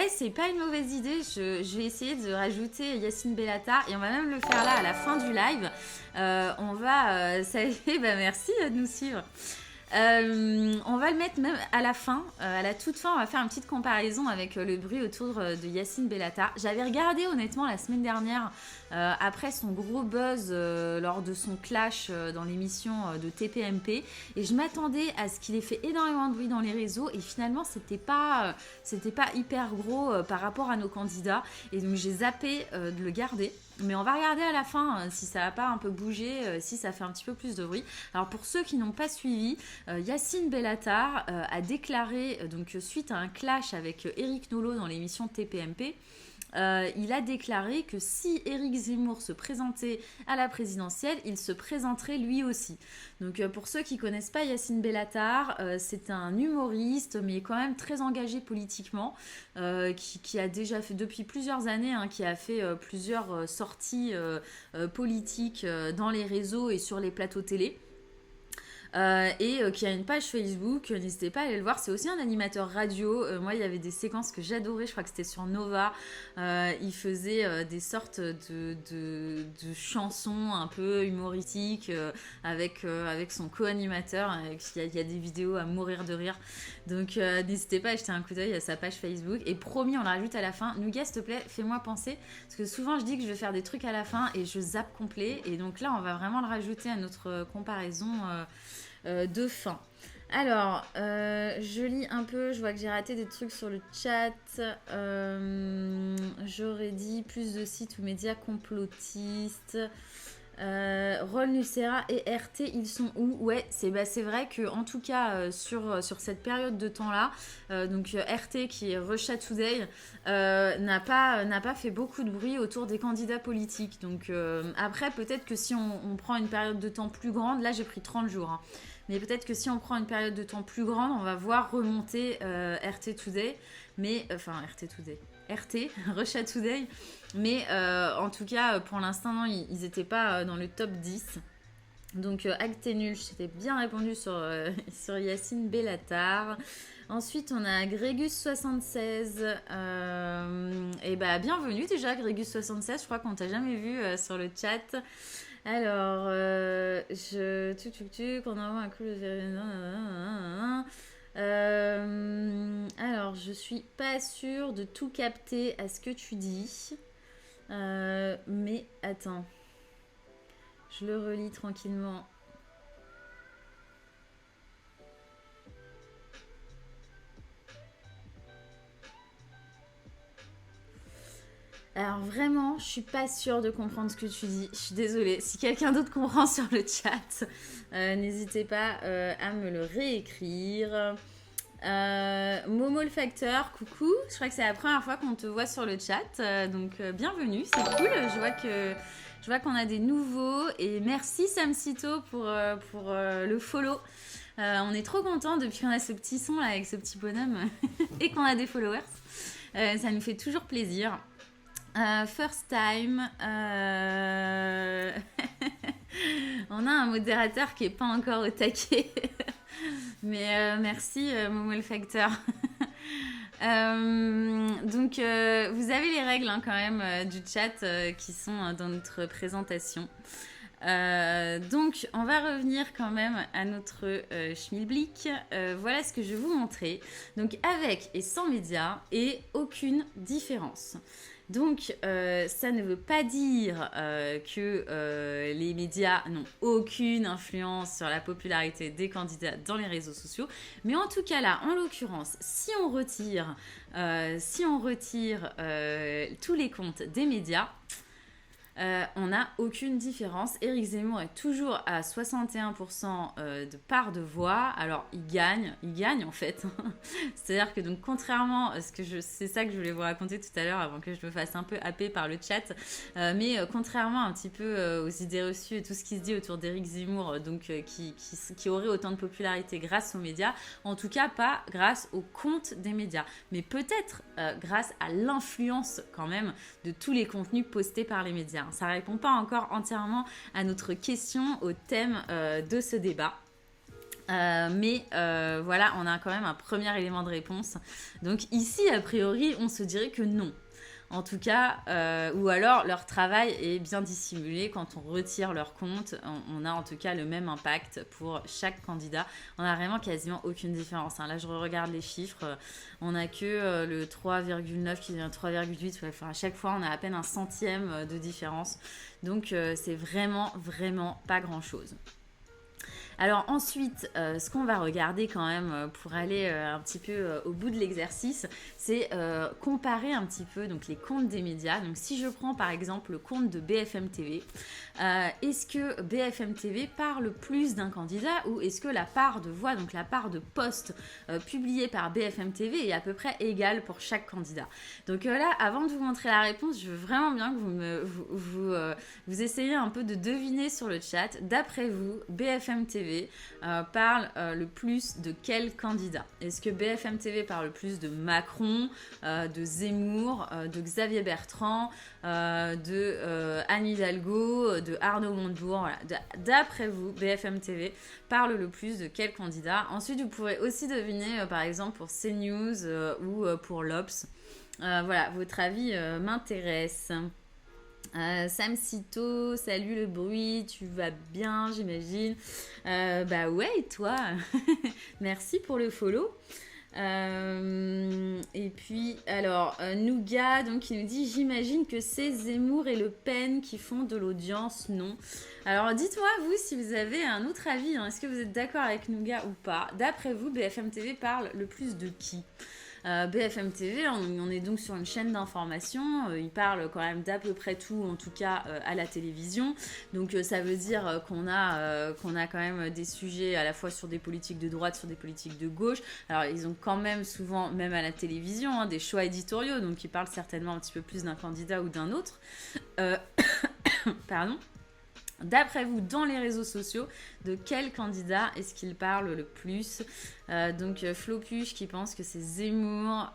c'est pas une mauvaise idée. Je vais essayer de rajouter Yacine Bellatar et on va même le faire là à la fin du live. On va saluer. Merci de nous suivre. On va le mettre même à la fin, à la toute fin, on va faire une petite comparaison avec le bruit autour de Yacine Bellatar. J'avais regardé honnêtement la semaine dernière, après son gros buzz lors de son clash dans l'émission de TPMP, et je m'attendais à ce qu'il ait fait énormément de bruit dans les réseaux, et finalement c'était pas hyper gros par rapport à nos candidats, et donc j'ai zappé de le garder. Mais on va regarder à la fin si ça n'a pas un peu bougé, si ça fait un petit peu plus de bruit. Alors pour ceux qui n'ont pas suivi, Yacine Bellatar a déclaré, donc suite à un clash avec Éric Nolot dans l'émission TPMP, il a déclaré que si Éric Zemmour se présentait à la présidentielle, il se présenterait lui aussi. Donc pour ceux qui ne connaissent pas Yacine Bellatar, c'est un humoriste, mais quand même très engagé politiquement, qui a déjà fait depuis plusieurs années, qui a fait plusieurs sorties politiques dans les réseaux et sur les plateaux télé. Et qui a une page Facebook, n'hésitez pas à aller le voir, c'est aussi un animateur radio. Moi il y avait des séquences que j'adorais, je crois que c'était sur Nova, il faisait des sortes de chansons un peu humoristiques avec son co-animateur, il y a des vidéos à mourir de rire, donc n'hésitez pas à jeter un coup d'œil à sa page Facebook, et promis on la rajoute à la fin. Nougat s'il te plaît fais-moi penser, parce que souvent je dis que je vais faire des trucs à la fin et je zappe complet, et donc là on va vraiment le rajouter à notre comparaison de fin. Alors, je lis un peu, je vois que j'ai raté des trucs sur le chat. J'aurais dit plus de sites ou médias complotistes. Roll Nucera et RT, ils sont où ? Ouais, c'est vrai que en tout cas sur cette période de temps-là, donc RT qui est Russia Today n'a pas fait beaucoup de bruit autour des candidats politiques. Donc après, peut-être que si on prend une période de temps plus grande, là j'ai pris 30 jours. Mais peut-être que si on prend une période de temps plus grande, on va voir remonter RT Today, RT, Russia Today. Mais en tout cas, pour l'instant, non, ils n'étaient pas dans le top 10. Donc, acte est nul, je t'ai bien répondu sur Yacine Bellatar. Ensuite, on a Grégus76. Et bienvenue déjà, Grégus76. Je crois qu'on t'a jamais vu sur le chat. Alors, on envoie un coup de... alors, je suis pas sûre de tout capter à ce que tu dis. Mais attends. Je le relis tranquillement. Alors vraiment, je suis pas sûre de comprendre ce que tu dis. Je suis désolée. Si quelqu'un d'autre comprend sur le chat, n'hésitez pas à me le réécrire. Momo le facteur, coucou. Je crois que c'est la première fois qu'on te voit sur le chat. Donc bienvenue, c'est cool. Je vois qu'on a des nouveaux. Et merci Samsito pour le follow. On est trop contents depuis qu'on a ce petit son là avec ce petit bonhomme et qu'on a des followers. Ça nous fait toujours plaisir. First time. On a un modérateur qui n'est pas encore au taquet. Mais merci, Momo le Facteur. Donc, vous avez les règles quand même du chat qui sont dans notre présentation. Donc, on va revenir quand même à notre schmilblick. Voilà ce que je vais vous montrer. Donc, avec et sans médias et aucune différence. Donc, ça ne veut pas dire que les médias n'ont aucune influence sur la popularité des candidats dans les réseaux sociaux. Mais en tout cas là, en l'occurrence, si on retire tous les comptes des médias, on n'a aucune différence. Éric Zemmour est toujours à 61% de part de voix. Alors, il gagne en fait. C'est-à-dire que donc, contrairement à ce que c'est ça que je voulais vous raconter tout à l'heure avant que je me fasse un peu happer par le chat. Mais contrairement un petit peu aux idées reçues et tout ce qui se dit autour d'Éric Zemmour, donc qui aurait autant de popularité grâce aux médias, en tout cas pas grâce au compte des médias, mais peut-être grâce à l'influence quand même de tous les contenus postés par les médias. Ça ne répond pas encore entièrement à notre question, au thème de ce débat. Mais voilà, on a quand même un premier élément de réponse. Donc ici, a priori, on se dirait que non. En tout cas, ou alors leur travail est bien dissimulé. Quand on retire leur compte, on a en tout cas le même impact pour chaque candidat. On n'a vraiment quasiment aucune différence. Là, je regarde les chiffres. On n'a que le 3,9 qui devient 3,8. Ouais, à chaque fois, on a à peine un centième de différence. Donc, c'est vraiment, vraiment pas grand-chose. Alors ensuite, ce qu'on va regarder quand même pour aller un petit peu au bout de l'exercice, c'est comparer un petit peu donc, les comptes des médias. Donc si je prends par exemple le compte de BFM TV, est-ce que BFM TV parle plus d'un candidat ou est-ce que la part de voix, donc la part de posts publiés par BFM TV est à peu près égale pour chaque candidat? Donc là, avant de vous montrer la réponse, je veux vraiment bien que vous essayiez un peu de deviner sur le chat. D'après vous, BFM TV parle le plus de quel candidat? Est-ce que BFM TV parle le plus de Macron, de Zemmour, de Xavier Bertrand, de Anne Hidalgo, de Arnaud Montebourg? Voilà. D'après vous, BFM TV parle le plus de quel candidat? Ensuite, vous pourrez aussi deviner, par exemple, pour CNews ou pour l'Obs. Voilà, votre avis m'intéresse. Sam Cito, salut le bruit, tu vas bien j'imagine. Bah ouais, et toi? Merci pour le follow. Et puis alors Nougat donc qui nous dit j'imagine que c'est Zemmour et Le Pen qui font de l'audience. Non. Alors dites-moi vous si vous avez un autre avis, hein. Est-ce que vous êtes d'accord avec Nougat ou pas? D'après vous, BFM TV parle le plus de qui? BFM TV, on est donc sur une chaîne d'information, il parle quand même d'à peu près tout, en tout cas à la télévision, donc ça veut dire qu'on a quand même des sujets à la fois sur des politiques de droite, sur des politiques de gauche. Alors ils ont quand même souvent, même à la télévision, des choix éditoriaux, donc ils parlent certainement un petit peu plus d'un candidat ou d'un autre. Pardon. D'après vous, dans les réseaux sociaux, de quel candidat est-ce qu'il parle le plus? Donc Flopuche qui pense que c'est Zemmour,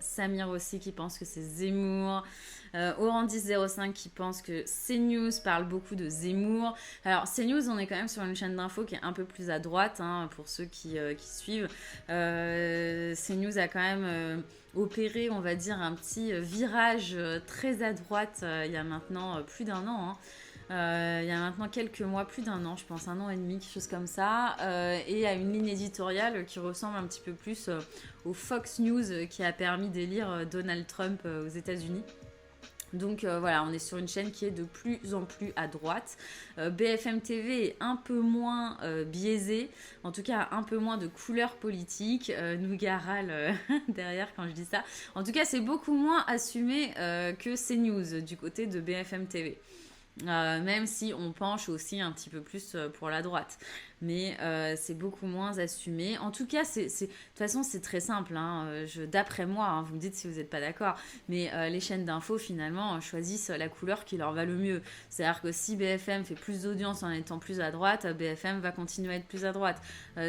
Samir aussi qui pense que c'est Zemmour, Orandis05 qui pense que CNews parle beaucoup de Zemmour. Alors CNews, on est quand même sur une chaîne d'info qui est un peu plus à droite, hein, pour ceux qui suivent. CNews a quand même opéré, on va dire, un petit virage très à droite il y a maintenant plus d'un an, hein. Il y a maintenant quelques mois, plus d'un an, je pense, 1 an et demi, quelque chose comme ça, et à une ligne éditoriale qui ressemble un petit peu plus au Fox News qui a permis d'élire Donald Trump aux États-Unis. Donc voilà, on est sur une chaîne qui est de plus en plus à droite. BFM TV est un peu moins biaisé, en tout cas un peu moins de couleur politique. Nougat râle derrière quand je dis ça. En tout cas, c'est beaucoup moins assumé que CNews du côté de BFM TV. même si on penche aussi un petit peu plus pour la droite. Mais c'est beaucoup moins assumé. En tout cas, de toute façon, c'est très simple. Hein. D'après moi, hein, vous me dites si vous n'êtes pas d'accord, mais les chaînes d'infos, finalement, choisissent la couleur qui leur va le mieux. C'est-à-dire que si BFM fait plus d'audience en étant plus à droite, BFM va continuer à être plus à droite.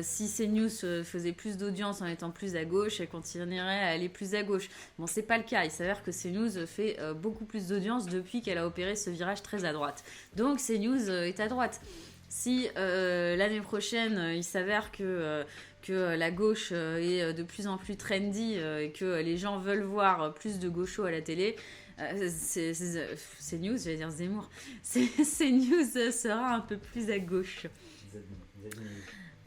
Si CNews faisait plus d'audience en étant plus à gauche, elle continuerait à aller plus à gauche. Bon, c'est pas le cas. Il s'avère que CNews fait beaucoup plus d'audience depuis qu'elle a opéré ce virage très à droite. Donc CNews est à droite. Si l'année prochaine, il s'avère que la gauche est de plus en plus trendy et que les gens veulent voir plus de gauchos à la télé, c'est news, j'allais dire Zemmour, c'est news sera un peu plus à gauche.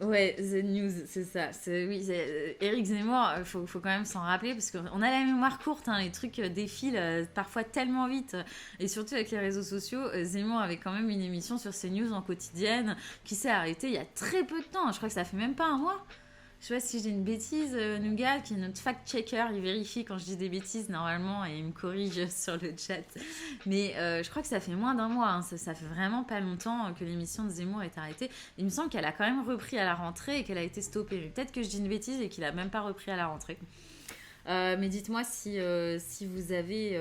Ouais, The News, c'est ça. Éric Zemmour, faut quand même s'en rappeler parce qu'on a la mémoire courte, hein, les trucs défilent parfois tellement vite. Et surtout avec les réseaux sociaux, Zemmour avait quand même une émission sur CNews en quotidienne qui s'est arrêtée il y a très peu de temps. Je crois que ça fait même pas un mois. Je sais pas si j'ai une bêtise, Nougat, qui est notre fact-checker, il vérifie quand je dis des bêtises normalement et il me corrige sur le chat. Mais je crois que ça fait moins d'un mois, hein. Ça fait vraiment pas longtemps que l'émission de Zemmour est arrêtée. Il me semble qu'elle a quand même repris à la rentrée et qu'elle a été stoppée. Mais peut-être que je dis une bêtise et qu'il a même pas repris à la rentrée. Mais dites-moi si vous avez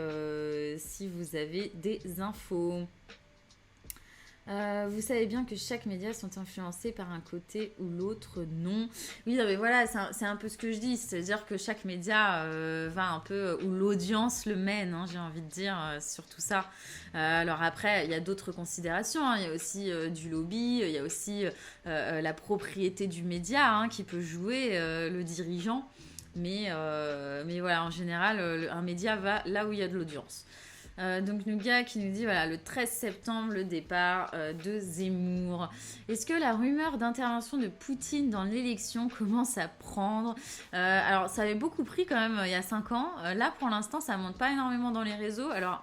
des infos. Vous savez bien que chaque média sont influencés par un côté ou l'autre, non. Oui, non, mais voilà, c'est un peu ce que je dis, c'est-à-dire que chaque média va un peu où l'audience le mène, hein, j'ai envie de dire, sur tout ça. Alors après, il y a d'autres considérations, hein. Il y a aussi du lobby, il y a aussi la propriété du média, hein, qui peut jouer le dirigeant. Mais voilà, en général, un média va là où il y a de l'audience. Donc Nougat qui nous dit voilà, le 13 septembre le départ de Zemmour. Est-ce que la rumeur d'intervention de Poutine dans l'élection commence à prendre? Alors ça avait beaucoup pris quand même il y a 5 ans. Là pour l'instant ça monte pas énormément dans les réseaux. Alors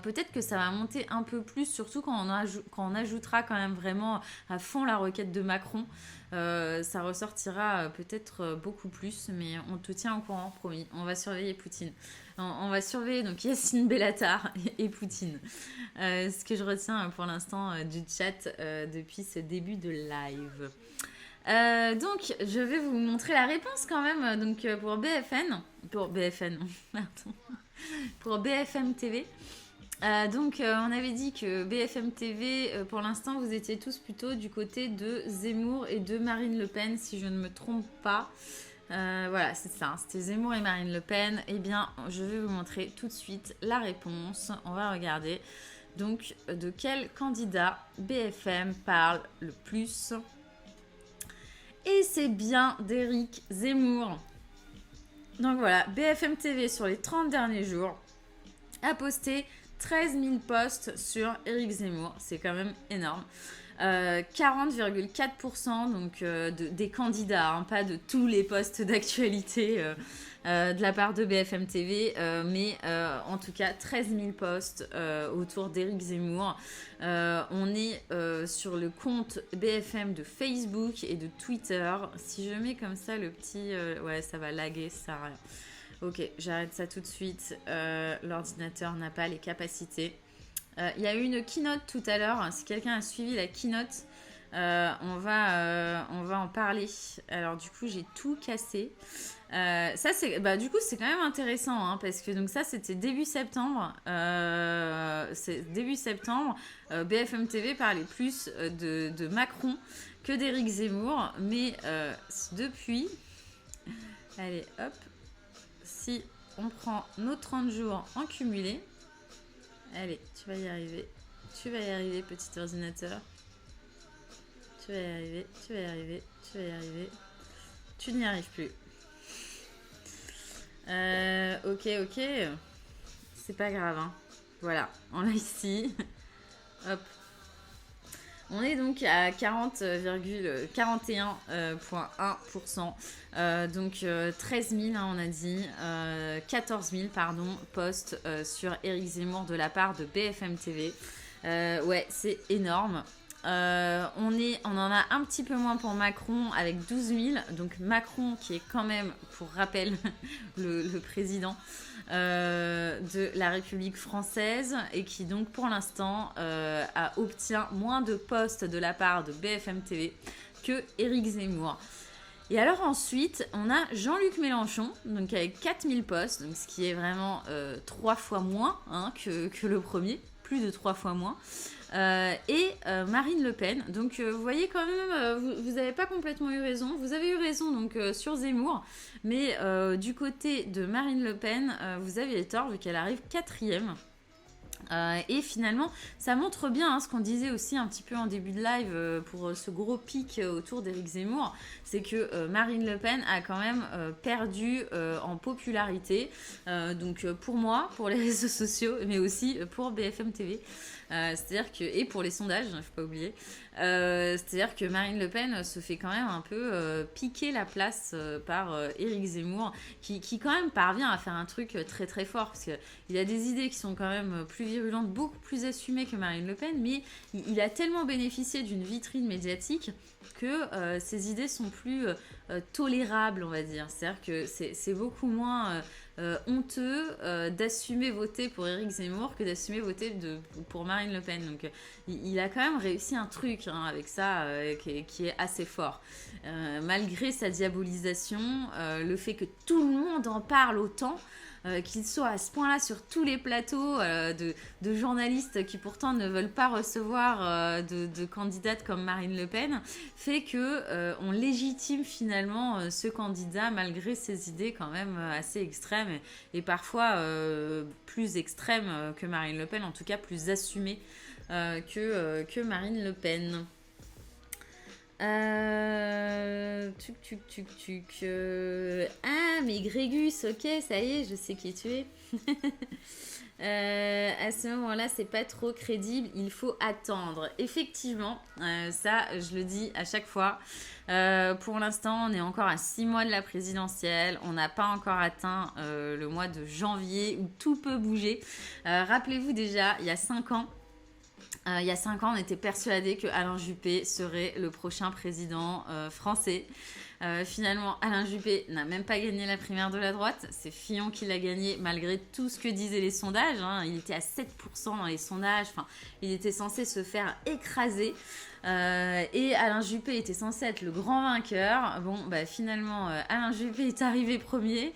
peut-être que ça va monter un peu plus, surtout quand on ajoutera quand même vraiment à fond la requête de Macron. Ça ressortira peut-être beaucoup plus, mais on te tient au courant, promis. On va surveiller Poutine. On va surveiller donc Yacine Bellatar et Poutine. Ce que je retiens pour l'instant du chat depuis ce début de live. Donc, je vais vous montrer la réponse quand même. Donc, pour BFM, pardon, pour BFM TV. Donc, on avait dit que BFM TV, pour l'instant, vous étiez tous plutôt du côté de Zemmour et de Marine Le Pen, si je ne me trompe pas. Voilà, c'est ça, c'était Zemmour et Marine Le Pen. Eh bien, je vais vous montrer tout de suite la réponse. On va regarder donc de quel candidat BFM parle le plus. Et c'est bien d'Éric Zemmour. Donc voilà, BFM TV sur les 30 derniers jours a posté 13 000 posts sur Éric Zemmour. C'est quand même énorme. 40,4% donc, des candidats, hein, pas de tous les postes d'actualité de la part de BFM TV, mais en tout cas 13 000 posts autour d'Éric Zemmour. On est sur le compte BFM de Facebook et de Twitter. Si je mets comme ça le petit... ouais, ça va laguer, ça sert à rien. Ok, j'arrête ça tout de suite. L'ordinateur n'a pas les capacités. Il y a eu une keynote tout à l'heure. Si quelqu'un a suivi la keynote, on va en parler. Alors du coup, j'ai tout cassé. Ça, du coup, c'est quand même intéressant, hein, parce que donc ça, c'était début septembre. BFM TV parlait plus de Macron que d'Éric Zemmour. Mais depuis... Allez, hop. Si on prend nos 30 jours en cumulé... Allez, tu vas y arriver. Tu vas y arriver, petit ordinateur. Tu vas y arriver. Tu n'y arrives plus. Ok. C'est pas grave, hein. Voilà, on l'a ici. Hop. On est donc à 40,41,1%. Donc 13 000, hein, on a dit. 14 000, posts sur Éric Zemmour de la part de BFM TV. Ouais, c'est énorme. on en a un petit peu moins pour Macron avec 12 000. Donc Macron qui est quand même, pour rappel, le président de la République française et qui donc pour l'instant obtient moins de postes de la part de BFM TV que Éric Zemmour. Et alors ensuite, on a Jean-Luc Mélenchon, donc avec 4000 postes, donc ce qui est vraiment 3 fois moins que le premier, plus de 3 fois moins. Et Marine Le Pen. Donc vous voyez quand même, vous n'avez pas complètement eu raison. Vous avez eu raison donc sur Zemmour, mais du côté de Marine Le Pen, vous aviez tort vu qu'elle arrive 4e. Et finalement, ça montre bien ce qu'on disait aussi un petit peu en début de live pour ce gros pic autour d'Éric Zemmour, c'est que Marine Le Pen a quand même perdu en popularité, donc pour moi, pour les réseaux sociaux, mais aussi pour BFM TV. C'est-à-dire que, et pour les sondages, il ne faut pas oublier, c'est-à-dire que Marine Le Pen se fait quand même un peu piquer la place par Éric Zemmour, qui quand même parvient à faire un truc très très fort, parce qu'il a des idées qui sont quand même plus virulentes, beaucoup plus assumées que Marine Le Pen, mais il a tellement bénéficié d'une vitrine médiatique que ses idées sont plus tolérables, on va dire. C'est-à-dire que c'est beaucoup moins honteux d'assumer voter pour Éric Zemmour que d'assumer voter pour Marine Le Pen. Donc il a quand même réussi un truc avec ça qui est assez fort. Malgré sa diabolisation, le fait que tout le monde en parle autant, qu'il soit à ce point-là sur tous les plateaux de journalistes qui pourtant ne veulent pas recevoir de candidates comme Marine Le Pen, fait que on légitime finalement ce candidat malgré ses idées quand même assez extrêmes et parfois plus extrêmes que Marine Le Pen, en tout cas plus assumées que Marine Le Pen. Ah, mais Grégus, ok, ça y est, je sais qui tu es. À ce moment-là, c'est pas trop crédible, il faut attendre. Effectivement, ça, je le dis à chaque fois. Pour l'instant, on est encore à 6 mois de la présidentielle. On n'a pas encore atteint le mois de janvier où tout peut bouger. Rappelez-vous déjà, il y a 5 ans, on était persuadés que Alain Juppé serait le prochain président français. Finalement, Alain Juppé n'a même pas gagné la primaire de la droite. C'est Fillon qui l'a gagné malgré tout ce que disaient les sondages. Il était à 7% dans les sondages. Enfin, il était censé se faire écraser. Et Alain Juppé était censé être le grand vainqueur. Bon, finalement, Alain Juppé est arrivé premier.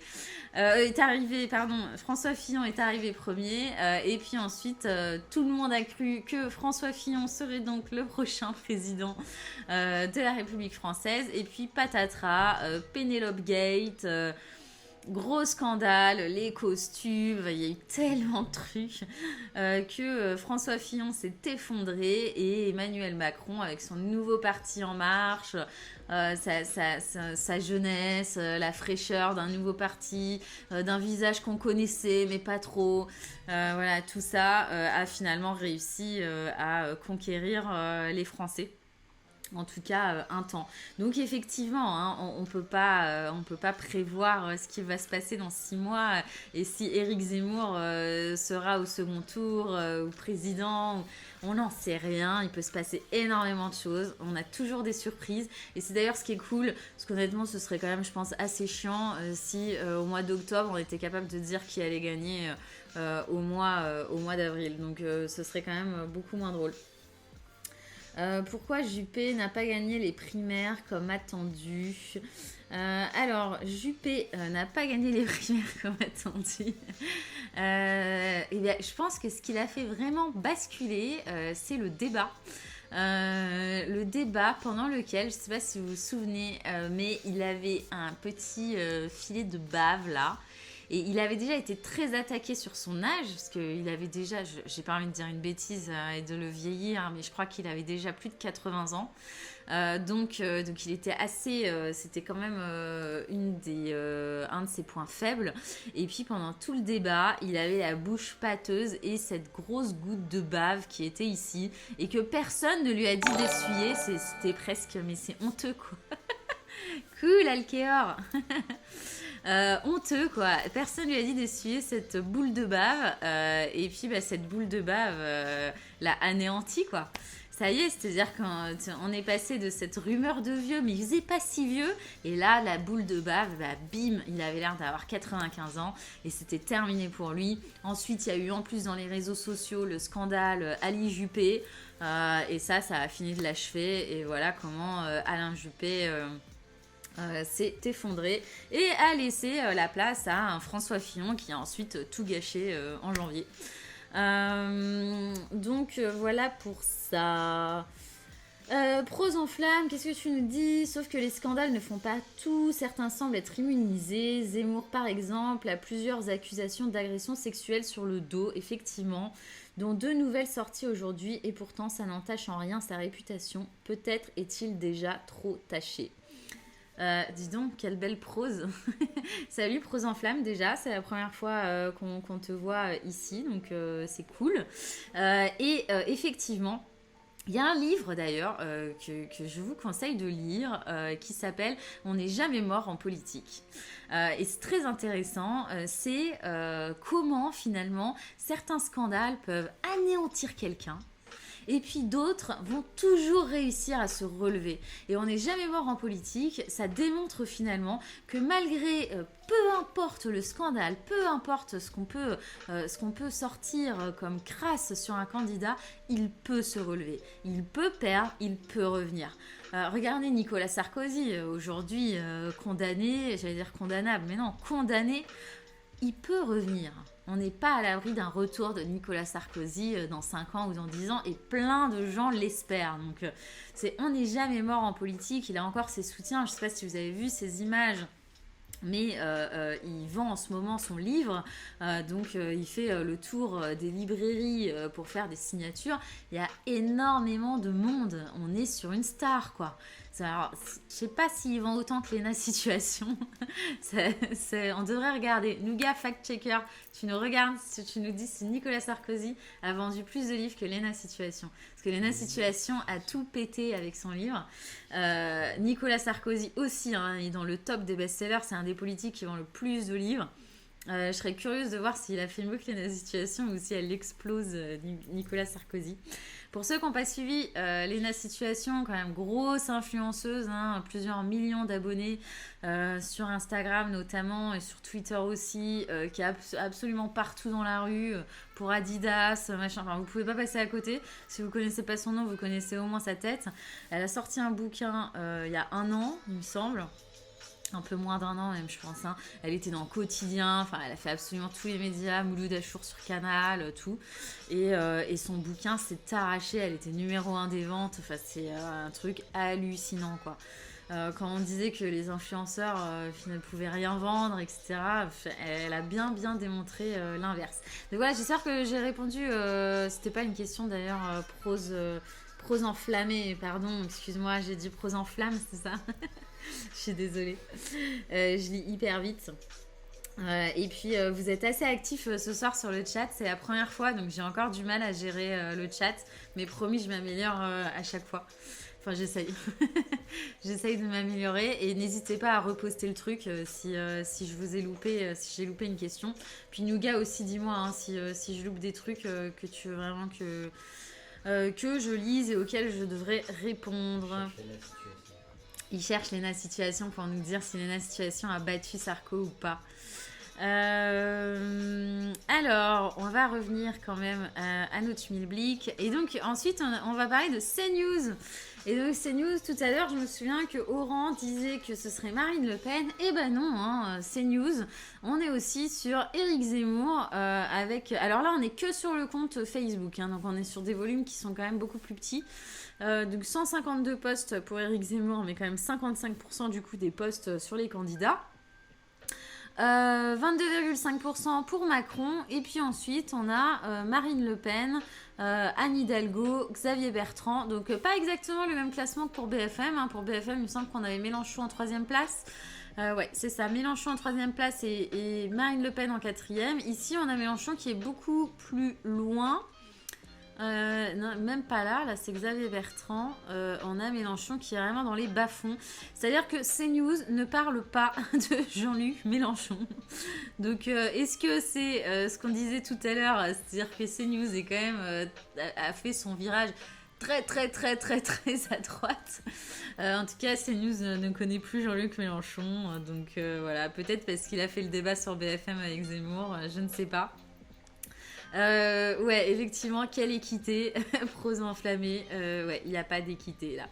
François Fillon est arrivé premier. Et puis ensuite, tout le monde a cru que François Fillon serait donc le prochain président de la République française. Et puis patatras, Pénélope Gate, gros scandale, les costumes, il y a eu tellement de trucs que François Fillon s'est effondré et Emmanuel Macron, avec son nouveau parti En Marche, sa jeunesse, la fraîcheur d'un nouveau parti, d'un visage qu'on connaissait mais pas trop, voilà, tout ça a finalement réussi à conquérir les Français. En tout cas, un temps. Donc effectivement, on peut pas prévoir ce qui va se passer dans 6 mois et si Éric Zemmour sera au second tour ou président. On n'en sait rien, il peut se passer énormément de choses, on a toujours des surprises et c'est d'ailleurs ce qui est cool, parce qu'honnêtement ce serait quand même, je pense, assez chiant si au mois d'octobre on était capable de dire qui allait gagner au mois d'avril. Donc ce serait quand même beaucoup moins drôle. Pourquoi Juppé n'a pas gagné les primaires comme attendu ? Alors, Juppé n'a pas gagné les primaires comme attendu. Et bien, je pense que ce qui l'a fait vraiment basculer, c'est le débat. Le débat pendant lequel, je ne sais pas si vous vous souvenez, mais il avait un petit filet de bave là. Et il avait déjà été très attaqué sur son âge, parce qu'il avait déjà, j'ai pas envie de dire une bêtise et de le vieillir, mais je crois qu'il avait déjà plus de 80 ans. Donc il était assez, c'était quand même un de ses points faibles. Et puis pendant tout le débat, il avait la bouche pâteuse et cette grosse goutte de bave qui était ici, et que personne ne lui a dit d'essuyer. C'était presque, mais c'est honteux quoi. Cool, Alkéor. Honteux quoi, personne lui a dit d'essuyer cette boule de bave et puis cette boule de bave l'a anéanti quoi. ça y est, c'est-à-dire qu'on est passé de cette rumeur de vieux, mais il faisait pas si vieux. Et là, la boule de bave, bim, il avait l'air d'avoir 95 ans et c'était terminé pour lui. Ensuite, il y a eu en plus dans les réseaux sociaux le scandale Ali Juppé. Et ça a fini de l'achever. Et voilà comment Alain Juppé s'est effondré et a laissé la place à un François Fillon qui a ensuite tout gâché en janvier. Donc voilà pour ça. Prose en flamme, qu'est-ce que tu nous dis? Sauf que les scandales ne font pas tout, certains semblent être immunisés. Zemmour par exemple a plusieurs accusations d'agression sexuelle sur le dos, effectivement, dont 2 nouvelles sorties aujourd'hui et pourtant ça n'entache en rien sa réputation. Peut-être est-il déjà trop taché. Dis donc, quelle belle prose. Salut, Prose en flamme déjà, c'est la première fois qu'on te voit ici, donc c'est cool. Effectivement, il y a un livre d'ailleurs que je vous conseille de lire qui s'appelle « On n'est jamais mort en politique ». Et c'est très intéressant, c'est comment finalement certains scandales peuvent anéantir quelqu'un. Et puis d'autres vont toujours réussir à se relever. Et on n'est jamais mort en politique. Ça démontre finalement que malgré, peu importe le scandale, peu importe ce qu'on peut sortir comme crasse sur un candidat, il peut se relever. Il peut perdre, il peut revenir. Regardez Nicolas Sarkozy, aujourd'hui condamné, j'allais dire condamnable, mais non, condamné, il peut revenir. On n'est pas à l'abri d'un retour de Nicolas Sarkozy dans 5 ans ou dans 10 ans et plein de gens l'espèrent. Donc, on n'est jamais mort en politique. Il a encore ses soutiens. Je ne sais pas si vous avez vu ces images. Mais il vend en ce moment son livre, donc il fait le tour des librairies pour faire des signatures. Il y a énormément de monde. On est sur une star, quoi. Alors, je sais pas s'il vend autant que Léna Situation. On devrait regarder. Nougat Fact Checker, tu nous regardes, tu nous dis si Nicolas Sarkozy a vendu plus de livres que Léna Situation. Parce que Léna Situation a tout pété avec son livre. Nicolas Sarkozy aussi, hein, il est dans le top des best-sellers. C'est un des politiques qui vend le plus de livres. Je serais curieuse de voir s'il a fait mieux que Léna Situation ou si elle explose Nicolas Sarkozy. Pour ceux qui n'ont pas suivi, Léna Situation, quand même grosse influenceuse, hein, plusieurs millions d'abonnés sur Instagram notamment et sur Twitter aussi, qui est absolument partout dans la rue, pour Adidas, machin. Enfin, vous ne pouvez pas passer à côté. Si vous ne connaissez pas son nom, vous connaissez au moins sa tête. Elle a sorti un bouquin il y a 1 an, il me semble. Un peu moins d'1 an même, je pense. Hein. Elle était dans Quotidien, enfin, elle a fait absolument tous les médias, Mouloud Achour sur Canal, tout. Et son bouquin s'est arraché, elle était numéro 1 des ventes. Enfin, c'est un truc hallucinant, quoi. Quand on disait que les influenceurs ne pouvaient rien vendre, etc., elle a bien démontré l'inverse. Donc voilà, j'espère que j'ai répondu. C'était pas une question d'ailleurs, prose enflammée, pardon, excuse-moi, j'ai dit prose en flamme, c'est ça. Je suis désolée. Je lis hyper vite. Et puis, vous êtes assez actifs ce soir sur le chat. C'est la première fois, donc j'ai encore du mal à gérer le chat. Mais promis, je m'améliore à chaque fois. Enfin, j'essaye. J'essaye de m'améliorer. Et n'hésitez pas à reposter le truc si je vous ai loupé, si j'ai loupé une question. Puis Nougat aussi, dis-moi hein, si je loupe des trucs que tu veux vraiment que je lise et auxquels je devrais répondre. Il cherche Léna Situation pour nous dire si Léna Situation a battu Sarko ou pas. Alors, on va revenir quand même à notre schmilblick. Et donc, ensuite, on va parler de CNews. Et donc, CNews, tout à l'heure, je me souviens que Oran disait que ce serait Marine Le Pen. Eh ben non, hein, CNews. On est aussi sur Éric Zemmour avec... Alors là, on n'est que sur le compte Facebook. Hein, donc, on est sur des volumes qui sont quand même beaucoup plus petits. Donc 152 postes pour Éric Zemmour, mais quand même 55% du coup des postes sur les candidats. 22,5% pour Macron. Et puis ensuite, on a Marine Le Pen, Anne Hidalgo, Xavier Bertrand. Donc pas exactement le même classement que pour BFM. Hein. Pour BFM, il me semble qu'on avait Mélenchon en 3e place. Ouais, c'est ça. Mélenchon en 3e place et Marine Le Pen en 4e. Ici, on a Mélenchon qui est beaucoup plus loin. Non, même pas là c'est Xavier Bertrand. On a Mélenchon qui est vraiment dans les bas-fonds. C'est-à-dire que CNews ne parle pas de Jean-Luc Mélenchon. Donc est-ce que c'est ce qu'on disait tout à l'heure, c'est-à-dire que CNews est quand même a fait son virage très à droite. En tout cas, CNews ne connaît plus Jean-Luc Mélenchon. Donc voilà, peut-être parce qu'il a fait le débat sur BFM avec Zemmour, je ne sais pas. Ouais, effectivement, quelle équité. Prose enflammée. Ouais, il n'y a pas d'équité là.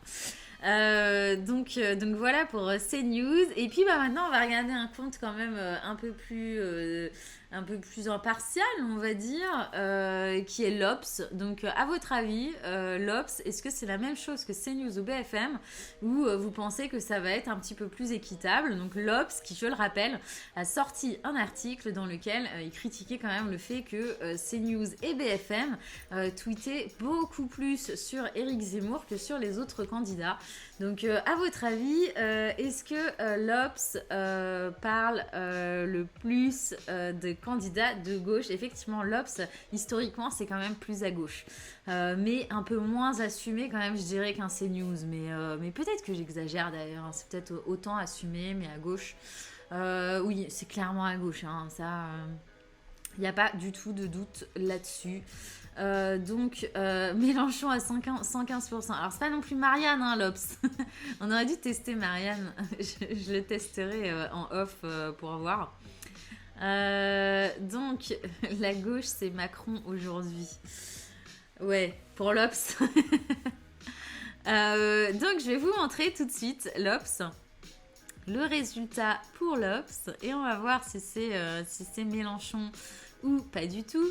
Donc voilà pour CNews. Et puis maintenant, on va regarder un compte quand même un peu plus impartial, on va dire, qui est l'Obs. Donc, à votre avis, l'Obs, est-ce que c'est la même chose que CNews ou BFM, ou vous pensez que ça va être un petit peu plus équitable? Donc, l'Obs, qui, je le rappelle, a sorti un article dans lequel il critiquait quand même le fait que CNews et BFM tweetaient beaucoup plus sur Éric Zemmour que sur les autres candidats. Donc, à votre avis, est-ce que l'Obs parle le plus de candidats de gauche? Effectivement, l'Obs, historiquement, c'est quand même plus à gauche. Mais un peu moins assumé quand même, je dirais, qu'un CNews. Mais peut-être que j'exagère d'ailleurs. Hein. C'est peut-être autant assumé, mais à gauche. Oui, c'est clairement à gauche. Hein. Ça, il n'y a pas du tout de doute là-dessus. Donc Mélenchon à 115%. Alors c'est pas non plus Marianne, hein, l'Obs. On aurait dû tester Marianne. je le testerai en off pour voir. Donc la gauche c'est Macron aujourd'hui. Ouais, pour l'Obs. Donc je vais vous montrer tout de suite l'Obs. Le résultat pour l'Obs. Et on va voir si c'est Mélenchon ou pas du tout.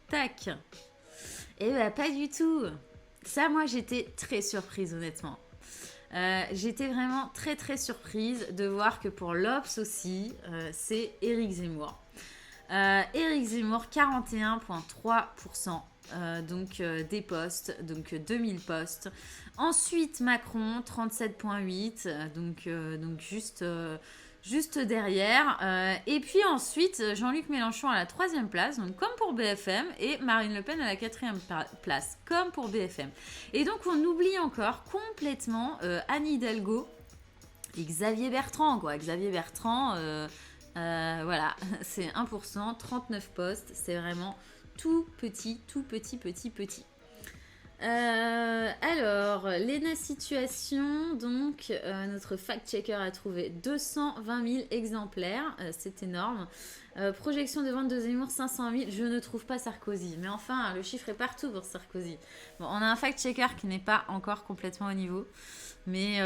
Tac. Et bah pas du tout. Ça, moi, j'étais très surprise, honnêtement. J'étais vraiment très surprise de voir que pour l'Obs aussi, c'est Éric Zemmour. Éric Zemmour, 41,3%. Donc des postes, donc 2000 postes. Ensuite, Macron, 37,8%. Donc juste derrière. Et puis ensuite, Jean-Luc Mélenchon à la 3e place, donc comme pour BFM, et Marine Le Pen à la 4e place, comme pour BFM. Et donc, on oublie encore complètement Anne Hidalgo et Xavier Bertrand, quoi. Xavier Bertrand, voilà, c'est 1%, 39 postes, c'est vraiment tout petit. Alors, Léna Situation, donc notre fact-checker a trouvé 220 000 exemplaires, c'est énorme. Projection de vente de Zemmour, 500 000, je ne trouve pas Sarkozy. Mais enfin, le chiffre est partout pour Sarkozy. Bon, on a un fact-checker qui n'est pas encore complètement au niveau, mais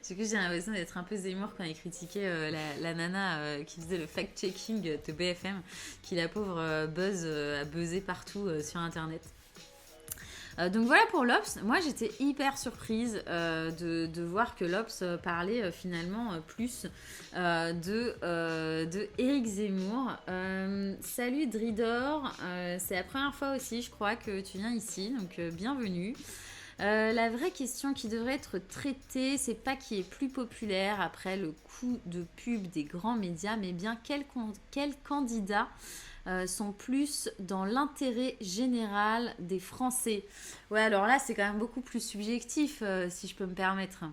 du coup, j'ai l'impression d'être un peu Zemmour quand il critiquait la nana qui faisait le fact-checking de BFM, qui la pauvre buzz a buzzé partout sur Internet. Donc voilà pour l'Obs. Moi j'étais hyper surprise de voir que l'Obs parlait finalement plus de Éric Zemmour. Salut Dridor, c'est la première fois aussi je crois que tu viens ici, donc bienvenue. La vraie question qui devrait être traitée, c'est pas qui est plus populaire après le coup de pub des grands médias, mais bien quel candidat sont plus dans l'intérêt général des Français. Ouais, alors là, c'est quand même beaucoup plus subjectif, si je peux me permettre.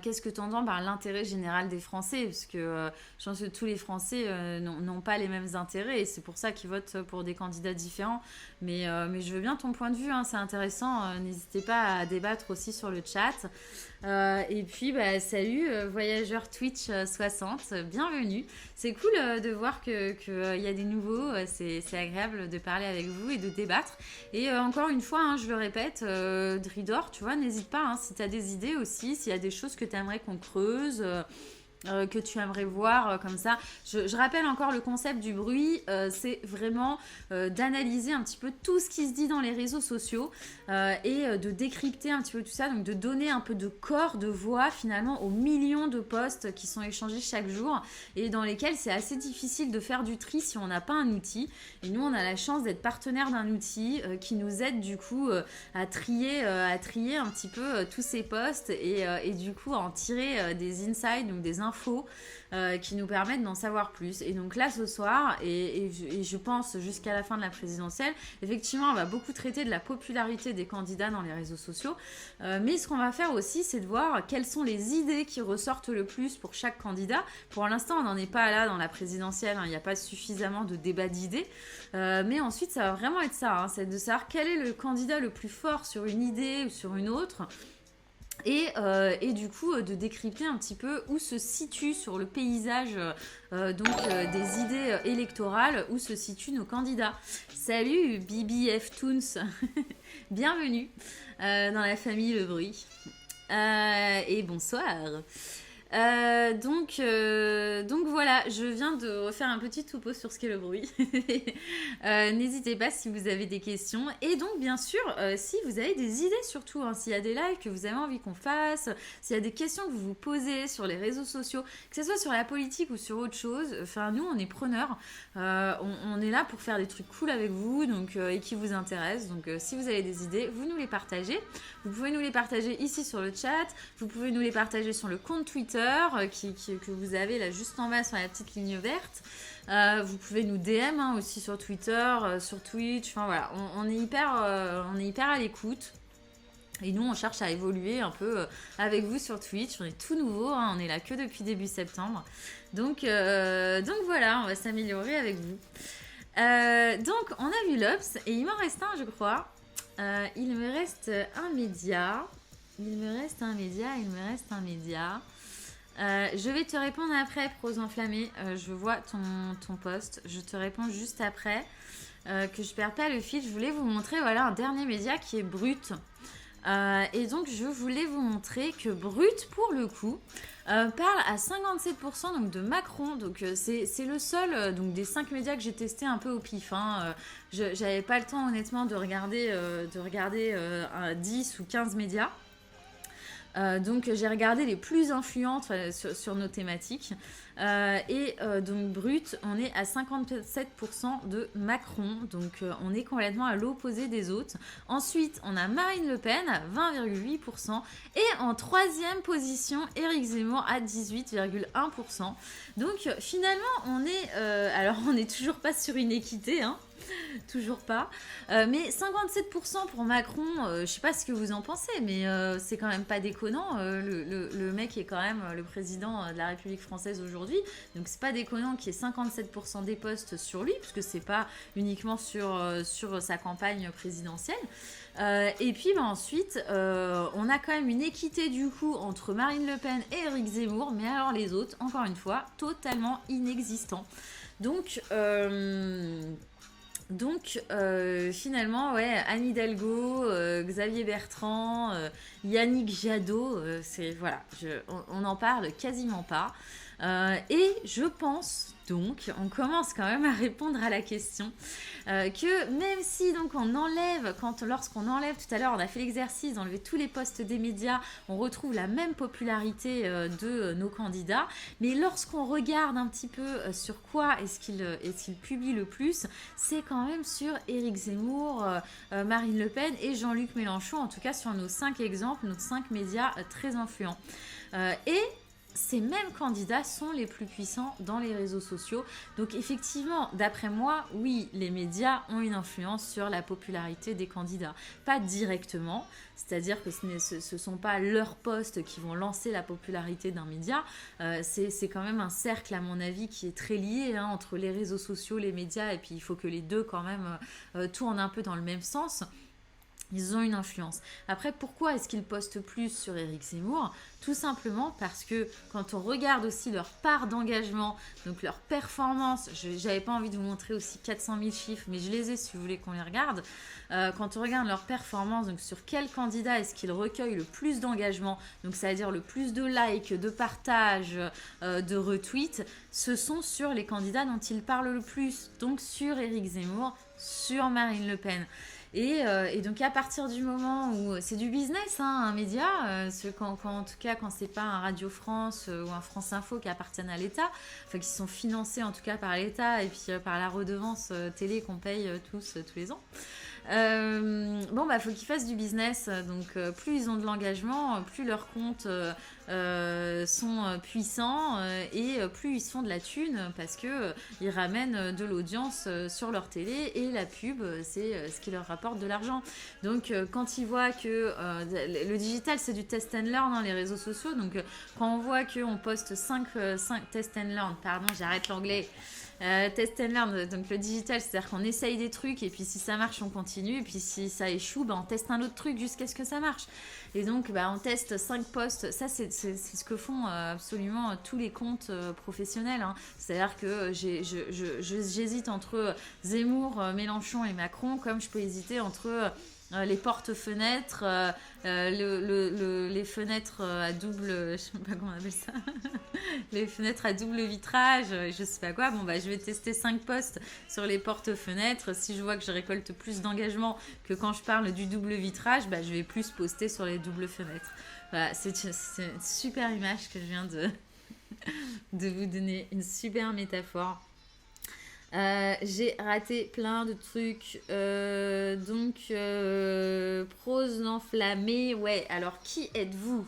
Qu'est-ce que tu entends par l'intérêt général des Français? Parce que je pense que tous les Français n'ont pas les mêmes intérêts et c'est pour ça qu'ils votent pour des candidats différents. Mais je veux bien ton point de vue, hein, c'est intéressant. N'hésitez pas à débattre aussi sur le chat. Et puis, salut, voyageur Twitch 60, bienvenue. C'est cool de voir qu'il y a des nouveaux. C'est agréable de parler avec vous et de débattre. Et encore une fois, hein, je le répète, Dridor, tu vois, n'hésite pas, hein, si tu as des idées aussi, s'il y a des choses que tu aimerais qu'on creuse, que tu aimerais voir comme ça. Je rappelle encore le concept du bruit, c'est vraiment d'analyser un petit peu tout ce qui se dit dans les réseaux sociaux et de décrypter un petit peu tout ça, donc de donner un peu de corps, de voix finalement aux millions de posts qui sont échangés chaque jour et dans lesquels c'est assez difficile de faire du tri si on n'a pas un outil. Et nous, on a la chance d'être partenaire d'un outil qui nous aide du coup à trier un petit peu tous ces posts et du coup à en tirer des insights, donc des informations infos qui nous permettent d'en savoir plus. Et donc là, ce soir, et je pense jusqu'à la fin de la présidentielle, effectivement, on va beaucoup traiter de la popularité des candidats dans les réseaux sociaux. Mais ce qu'on va faire aussi, c'est de voir quelles sont les idées qui ressortent le plus pour chaque candidat. Pour l'instant, on n'en est pas là dans la présidentielle, il n'y a pas suffisamment de débat d'idées. Mais ensuite, ça va vraiment être ça, c'est de savoir quel est le candidat le plus fort sur une idée ou sur une autre. Et du coup de décrypter un petit peu où se situe sur le paysage des idées électorales, où se situent nos candidats. Salut BBF Toons, bienvenue dans la famille Le Bruit. Et bonsoir. Donc voilà, je viens de refaire un petit topo sur ce qu'est le bruit. N'hésitez pas si vous avez des questions. Et donc bien sûr, si vous avez des idées surtout, s'il y a des lives que vous avez envie qu'on fasse, s'il y a des questions que vous vous posez sur les réseaux sociaux, que ce soit sur la politique ou sur autre chose, nous on est preneurs. On est là pour faire des trucs cool avec vous et qui vous intéressent. Donc si vous avez des idées, vous nous les partagez. Vous pouvez nous les partager ici sur le chat. Vous pouvez nous les partager sur le compte Twitter que vous avez là juste en bas sur la petite ligne verte. Vous pouvez nous DM aussi sur Twitter, sur Twitch. Enfin voilà, on est hyper à l'écoute. Et nous, on cherche à évoluer un peu avec vous sur Twitch. On est tout nouveau, on est là que depuis début septembre. Donc voilà, on va s'améliorer avec vous. Donc, on a vu l'Obs et il m'en reste un, je crois. Il me reste un média. Je vais te répondre après, Prose Enflammée. Je vois ton post. Je te réponds juste après. Que je perde pas le fil. Je voulais vous montrer un dernier média qui est Brut. Et donc, je voulais vous montrer que Brut, pour le coup, parle à 57% donc, de Macron. Donc, c'est le seul des 5 médias que j'ai testé un peu au pif. J'avais pas le temps, honnêtement, de regarder 10 ou 15 médias. Donc j'ai regardé les plus influentes sur nos thématiques donc Brut, on est à 57% de Macron, donc on est complètement à l'opposé des autres. Ensuite on a Marine Le Pen à 20,8% et en troisième position Éric Zemmour à 18,1%. Donc finalement on est toujours pas sur une équité, toujours pas. Mais 57% pour Macron, je sais pas ce que vous en pensez, mais c'est quand même pas déconnant. Le mec est quand même le président de la République française aujourd'hui, donc c'est pas déconnant qu'il y ait 57% des postes sur lui, puisque c'est pas uniquement sur sa campagne présidentielle. Et puis ensuite, on a quand même une équité du coup entre Marine Le Pen et Éric Zemmour, mais alors les autres, encore une fois, totalement inexistants. Donc finalement, Anne Hidalgo, Xavier Bertrand, Yannick Jadot, on n'en parle quasiment pas. Et je pense donc, on commence quand même à répondre à la question, que même si donc lorsqu'on enlève, tout à l'heure on a fait l'exercice d'enlever tous les postes des médias, on retrouve la même popularité de nos candidats, mais lorsqu'on regarde un petit peu sur quoi est-ce qu'ils publient le plus, c'est quand même sur Éric Zemmour, Marine Le Pen et Jean-Luc Mélenchon, en tout cas sur nos 5 exemples, nos 5 médias très influents. Et ces mêmes candidats sont les plus puissants dans les réseaux sociaux. Donc effectivement, d'après moi, oui, les médias ont une influence sur la popularité des candidats. Pas directement, c'est-à-dire que ce ne sont pas leurs posts qui vont lancer la popularité d'un média. C'est quand même un cercle, à mon avis, qui est très lié entre les réseaux sociaux, les médias, et puis il faut que les deux quand même tournent un peu dans le même sens. Ils ont une influence. Après, pourquoi est-ce qu'ils postent plus sur Éric Zemmour ? Tout simplement parce que quand on regarde aussi leur part d'engagement, donc leur performance, j'avais pas envie de vous montrer aussi 400 000 chiffres, mais je les ai si vous voulez qu'on les regarde. Quand on regarde leur performance, donc sur quel candidat est-ce qu'ils recueillent le plus d'engagement, donc ça veut dire le plus de likes, de partages, de retweets, ce sont sur les candidats dont ils parlent le plus, donc sur Éric Zemmour, sur Marine Le Pen. Et donc à partir du moment où c'est du business, un média, en tout cas quand c'est pas un Radio France ou un France Info qui appartiennent à l'État, enfin qui sont financés en tout cas par l'État et puis par la redevance télé qu'on paye tous les ans. Bon, bah, faut qu'ils fassent du business. Donc, plus ils ont de l'engagement, plus leurs comptes sont puissants et plus ils se font de la thune parce que ils ramènent de l'audience sur leur télé et la pub, c'est ce qui leur rapporte de l'argent. Donc, quand ils voient que le digital, c'est du test and learn, hein, les réseaux sociaux. Donc, quand on voit qu'on poste 5 test and learn, pardon, j'arrête l'anglais. Test and learn, donc le digital, c'est-à-dire qu'on essaye des trucs et puis si ça marche, on continue. Et puis si ça échoue, bah, on teste un autre truc jusqu'à ce que ça marche. Et donc, bah, on teste 5 posts. Ça, c'est ce que font absolument tous les comptes professionnels. Hein. C'est-à-dire que j'hésite entre Zemmour, Mélenchon et Macron, comme je peux hésiter entre les portes-fenêtres, les fenêtres à double, je sais pas comment on appelle ça, les fenêtres à double vitrage, je sais pas quoi. Bon, bah, je vais tester 5 posts sur les portes-fenêtres. Si je vois que je récolte plus d'engagement que quand je parle du double vitrage, bah, je vais plus poster sur les doubles fenêtres. Voilà, c'est une super image que je viens de vous donner, une super métaphore. J'ai raté plein de trucs. Prose enflammée. Ouais, alors qui êtes-vous?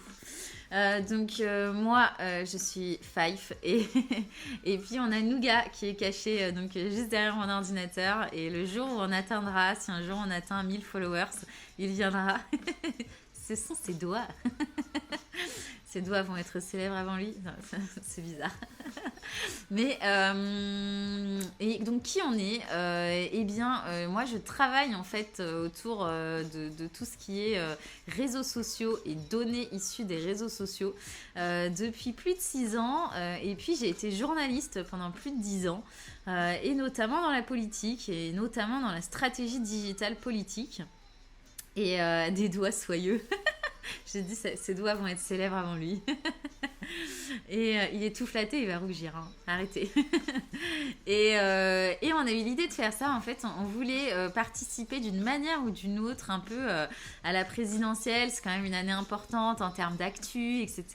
Moi, je suis Fife et puis on a Nougat qui est caché juste derrière mon ordinateur. Et le jour où on atteindra, si un jour on atteint 1000 followers, il viendra. Ce sont ses doigts. Ses doigts vont être célèbres avant lui. Non, c'est bizarre. Mais, et donc, qui on est? Moi, je travaille en fait autour de tout ce qui est réseaux sociaux et données issues des réseaux sociaux depuis plus de 6 ans. Et puis, j'ai été journaliste pendant plus de 10 ans. Et notamment dans la politique et notamment dans la stratégie digitale politique. Et des doigts soyeux. J'ai dit, ses doigts vont être célèbres avant lui. Et il est tout flatté, il va rougir. Hein. Arrêtez. Et on a eu l'idée de faire ça. En fait, on voulait participer d'une manière ou d'une autre un peu à la présidentielle. C'est quand même une année importante en termes d'actu, etc.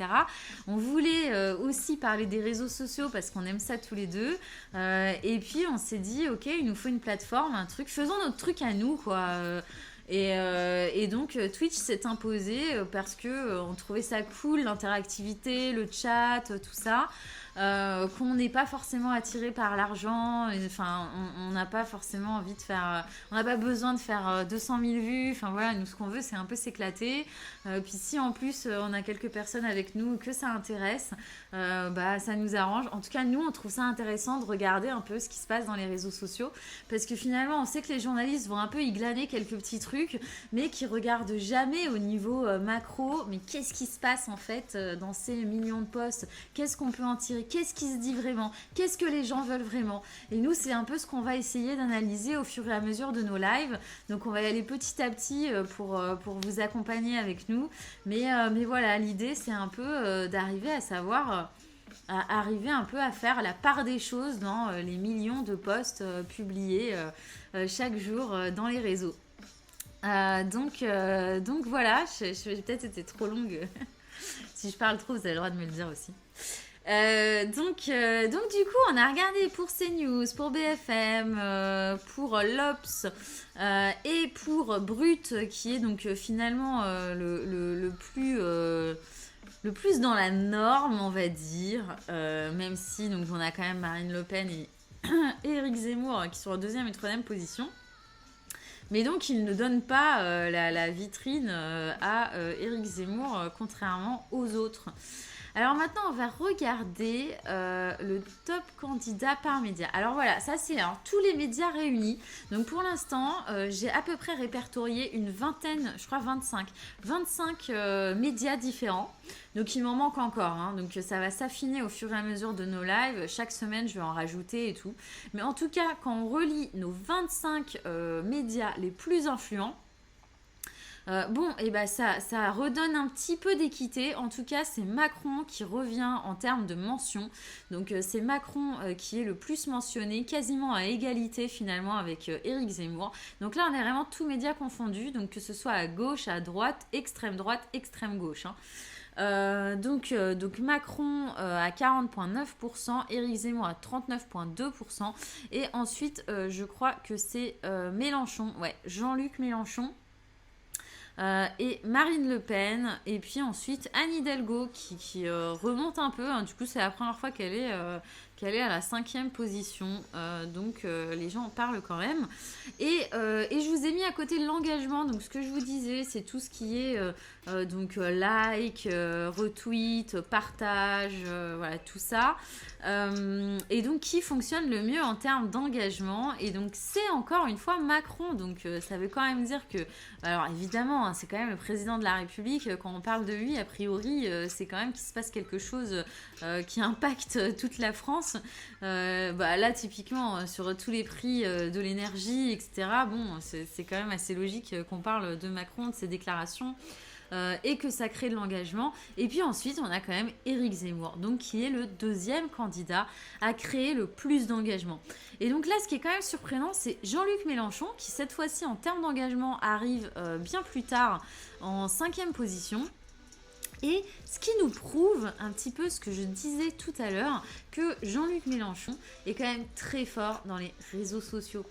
On voulait aussi parler des réseaux sociaux parce qu'on aime ça tous les deux. Et puis, on s'est dit, OK, il nous faut une plateforme, un truc. Faisons notre truc à nous, quoi. Et donc Twitch s'est imposé parce que on trouvait ça cool, l'interactivité, le chat, tout ça. Qu'on n'est pas forcément attiré par l'argent. Enfin, on n'a pas forcément envie de faire... on n'a pas besoin de faire 200 000 vues. Enfin voilà, nous ce qu'on veut c'est un peu s'éclater. Puis si en plus on a quelques personnes avec nous que ça intéresse, bah ça nous arrange. En tout cas, nous on trouve ça intéressant de regarder un peu ce qui se passe dans les réseaux sociaux. Parce que finalement, on sait que les journalistes vont un peu y glaner quelques petits trucs, mais qui regardent jamais au niveau macro. Mais qu'est-ce qui se passe en fait dans ces millions de posts? Qu'est-ce qu'on peut en tirer? Qu'est-ce qui se dit vraiment? Qu'est-ce que les gens veulent vraiment? Et nous, c'est un peu ce qu'on va essayer d'analyser au fur et à mesure de nos lives. Donc, on va y aller petit à petit pour vous accompagner avec nous. Mais voilà, l'idée, c'est un peu d'arriver à savoir... arriver un peu à faire la part des choses dans les millions de posts publiés chaque jour dans les réseaux. Donc voilà, j'ai peut-être été trop longue. Si je parle trop, vous avez le droit de me le dire aussi. Donc du coup on a regardé pour CNews, pour BFM, pour l'Obs et pour Brut qui est donc finalement le plus dans la norme on va dire, même si donc on a quand même Marine Le Pen et Éric Zemmour qui sont en 2e et 3e position. Mais donc, ils ne donnent pas la vitrine à Éric Zemmour, contrairement aux autres. Alors maintenant, on va regarder le top candidat par média. Alors voilà, ça c'est tous les médias réunis. Donc pour l'instant, j'ai à peu près répertorié une vingtaine, je crois 25 médias différents. Donc il m'en manque encore. Hein. Donc ça va s'affiner au fur et à mesure de nos lives. Chaque semaine, je vais en rajouter et tout. Mais en tout cas, quand on relie nos 25 médias les plus influents, Bon, et ben ça redonne un petit peu d'équité. En tout cas, c'est Macron qui revient en termes de mention. Donc, c'est Macron qui est le plus mentionné, quasiment à égalité finalement avec Éric Zemmour. Donc là, on est vraiment tous médias confondus. Donc, que ce soit à gauche, à droite, extrême gauche. Hein. Donc Macron à 40,9%, Éric Zemmour à 39,2%. Et ensuite, je crois que c'est Mélenchon, ouais, Jean-Luc Mélenchon. Et Marine Le Pen, et puis ensuite Anne Hidalgo qui remonte un peu, hein. Du coup c'est la première fois qu'elle est à la 5e position, donc les gens en parlent quand même. Et je vous ai mis à côté l'engagement, donc ce que je vous disais, c'est tout ce qui est like, retweet, partage, voilà tout ça. Et donc qui fonctionne le mieux en termes d'engagement, et donc c'est encore une fois Macron, donc ça veut quand même dire que, alors évidemment hein, c'est quand même le président de la République, quand on parle de lui a priori c'est quand même qu'il se passe quelque chose qui impacte toute la France. Là typiquement sur tous les prix de l'énergie etc, bon c'est quand même assez logique qu'on parle de Macron, de ses déclarations. Et que ça crée de l'engagement. Et puis ensuite, on a quand même Éric Zemmour, donc qui est le 2e candidat à créer le plus d'engagement. Et donc là, ce qui est quand même surprenant, c'est Jean-Luc Mélenchon, qui cette fois-ci, en termes d'engagement, arrive bien plus tard en 5e position. Et ce qui nous prouve un petit peu ce que je disais tout à l'heure, que Jean-Luc Mélenchon est quand même très fort dans les réseaux sociaux.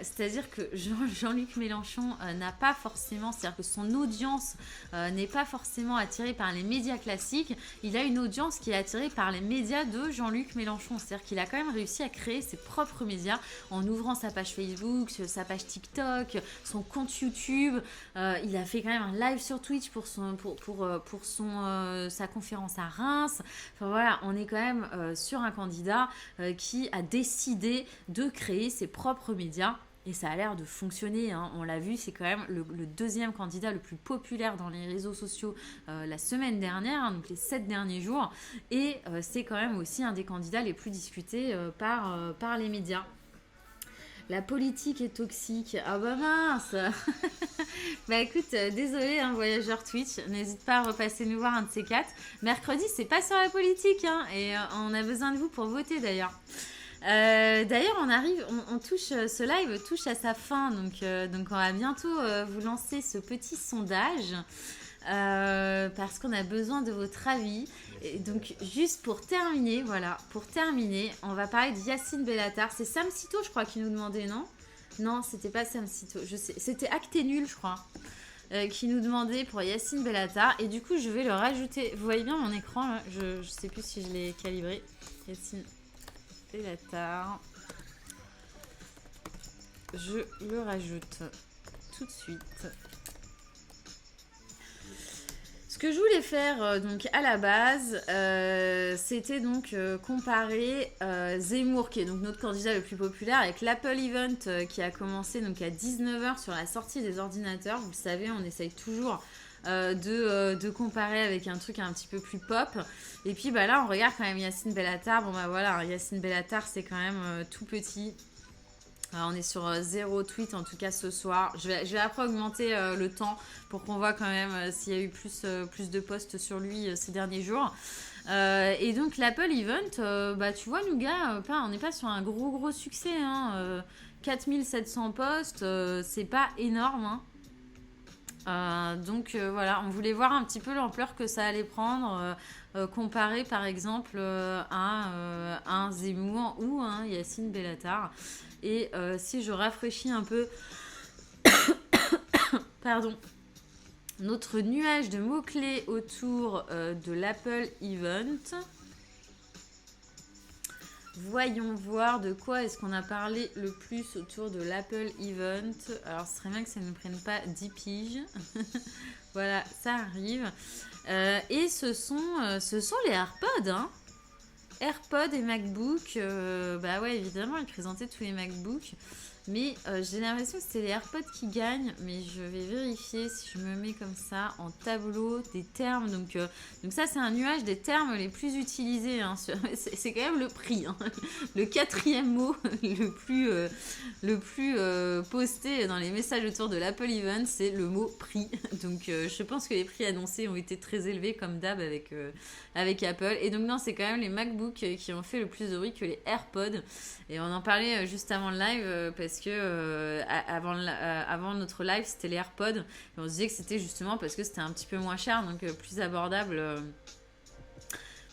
C'est-à-dire que Jean-Luc Mélenchon n'a pas forcément, c'est-à-dire que son audience n'est pas forcément attirée par les médias classiques, il a une audience qui est attirée par les médias de Jean-Luc Mélenchon, c'est-à-dire qu'il a quand même réussi à créer ses propres médias en ouvrant sa page Facebook, sa page TikTok, son compte YouTube, il a fait quand même un live sur Twitch pour sa conférence à Reims. Enfin voilà, on est quand même sur un candidat qui a décidé de créer ses propres médias. Et ça a l'air de fonctionner, hein. On l'a vu, c'est quand même le 2e candidat le plus populaire dans les réseaux sociaux la semaine dernière, hein, donc les 7 derniers jours. Et c'est quand même aussi un des candidats les plus discutés par les médias. La politique est toxique. Ah bah mince. Bah écoute, désolé, hein, voyageur Twitch, n'hésite pas à repasser nous voir un de ces 4. Mercredi, c'est pas sur la politique, hein, et on a besoin de vous pour voter d'ailleurs. D'ailleurs, on touche, ce live touche à sa fin, donc on va bientôt vous lancer ce petit sondage parce qu'on a besoin de votre avis. Et donc, juste pour terminer, on va parler de Yacine Bellatar. C'est Sam Cito, je crois, qui nous demandait, non ? Non, c'était pas Sam Cito, je sais, c'était Acté Nul, je crois. Qui nous demandait pour Yacine Bellatar, et du coup je vais le rajouter. Vous voyez bien mon écran là, je sais plus si je l'ai calibré. Yacine Bellatar, je le rajoute tout de suite. Ce que je voulais faire donc à la base, c'était donc comparer Zemmour, qui est donc notre candidat le plus populaire, avec l'Apple Event qui a commencé donc à 19h sur la sortie des ordinateurs. Vous le savez, on essaye toujours de comparer avec un truc un petit peu plus pop. Et puis là, on regarde quand même Yacine Bellatar. Bon voilà, Yacine Bellatar, c'est quand même tout petit. Alors, on est sur 0 tweet en tout cas ce soir. Je vais après augmenter le temps pour qu'on voit quand même s'il y a eu plus de posts sur lui ces derniers jours. Et donc l'Apple Event, tu vois Nougat, on n'est pas sur un gros succès. 4700 posts, c'est pas énorme. Donc voilà, on voulait voir un petit peu l'ampleur que ça allait prendre, comparé par exemple à un Zemmour ou un Yacine Bellatar. Et si je rafraîchis un peu pardon, notre nuage de mots-clés autour de l'Apple Event, voyons voir de quoi est-ce qu'on a parlé le plus autour de l'Apple Event. Alors ce serait bien que ça ne nous prenne pas 10 piges. Voilà, ça arrive. Et ce sont les AirPods, hein. AirPods et MacBook, ouais évidemment ils présentaient tous les MacBooks. Mais j'ai l'impression que c'est les AirPods qui gagnent, mais je vais vérifier si je me mets comme ça en tableau des termes. Donc ça, c'est un nuage des termes les plus utilisés. Hein, c'est quand même le prix. Hein. Le quatrième mot le plus posté dans les messages autour de l'Apple Event, c'est le mot prix. Donc je pense que les prix annoncés ont été très élevés comme d'hab avec Apple. Et donc non, c'est quand même les MacBooks qui ont fait le plus de bruit que les AirPods. Et on en parlait juste avant le live parce que avant notre live, c'était les AirPods. Et on se disait que c'était justement parce que c'était un petit peu moins cher, donc plus abordable.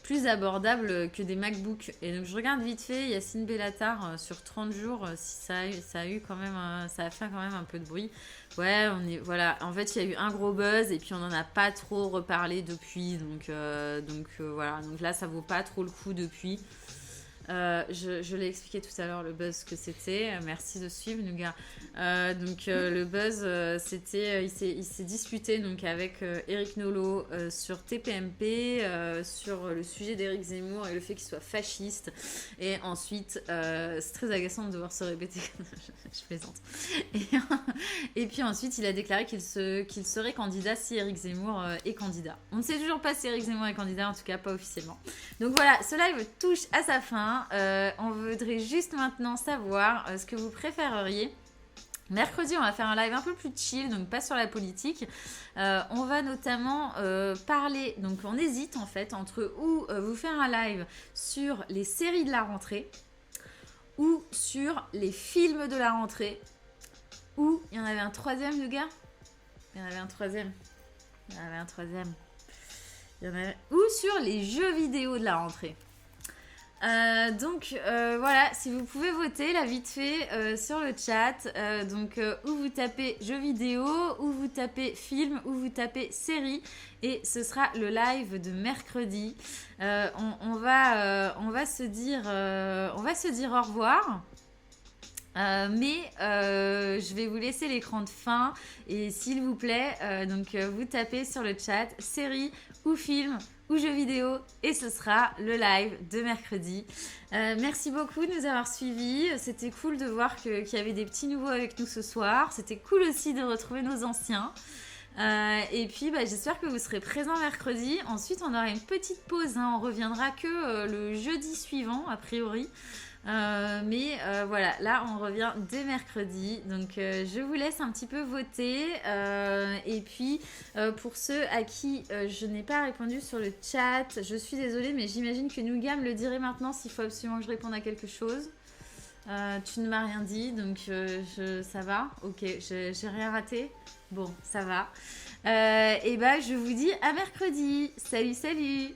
Plus abordable que des MacBooks. Et donc je regarde vite fait Yacine Bellatar sur 30 jours si ça a eu quand même ça a fait quand même un peu de bruit. Ouais, voilà, en fait il y a eu un gros buzz et puis on n'en a pas trop reparlé depuis, donc voilà, donc là ça vaut pas trop le coup depuis. Je l'ai expliqué tout à l'heure le buzz que c'était. Merci de suivre, Nougat. Le buzz, c'était, il s'est disputé donc avec Eric Nolot sur TPMP, sur le sujet d'Éric Zemmour et le fait qu'il soit fasciste. Et ensuite, c'est très agaçant de devoir se répéter. Je plaisante. Et puis ensuite, il a déclaré qu'il serait candidat si Éric Zemmour est candidat. On ne sait toujours pas si Éric Zemmour est candidat, en tout cas pas officiellement. Donc voilà, ce live touche à sa fin. On voudrait juste maintenant savoir ce que vous préféreriez. Mercredi, on va faire un live un peu plus chill, donc pas sur la politique. On va notamment parler, donc on hésite en fait entre vous faire un live sur les séries de la rentrée ou sur les films de la rentrée. Ou il y en avait un troisième, le gars. Ou sur les jeux vidéo de la rentrée. Voilà, si vous pouvez voter là vite fait sur le chat, où vous tapez jeux vidéo, ou vous tapez film, ou vous tapez série, et ce sera le live de mercredi. On va se dire au revoir. Je vais vous laisser l'écran de fin et s'il vous plaît, vous tapez sur le chat série ou film ou jeux vidéo et ce sera le live de mercredi. Merci beaucoup de nous avoir suivis. C'était cool de voir qu'il y avait des petits nouveaux avec nous ce soir. C'était cool aussi de retrouver nos anciens. Et puis j'espère que vous serez présents mercredi. Ensuite on aura une petite pause, hein. On reviendra que le jeudi suivant a priori. Voilà, là on revient dès mercredi, donc je vous laisse un petit peu voter et puis pour ceux à qui je n'ai pas répondu sur le chat, je suis désolée mais j'imagine que Nougat me le dirait maintenant s'il faut absolument que je réponde à quelque chose. Tu ne m'as rien dit, donc ça va, ok, j'ai rien raté, bon ça va. Je vous dis à mercredi, salut.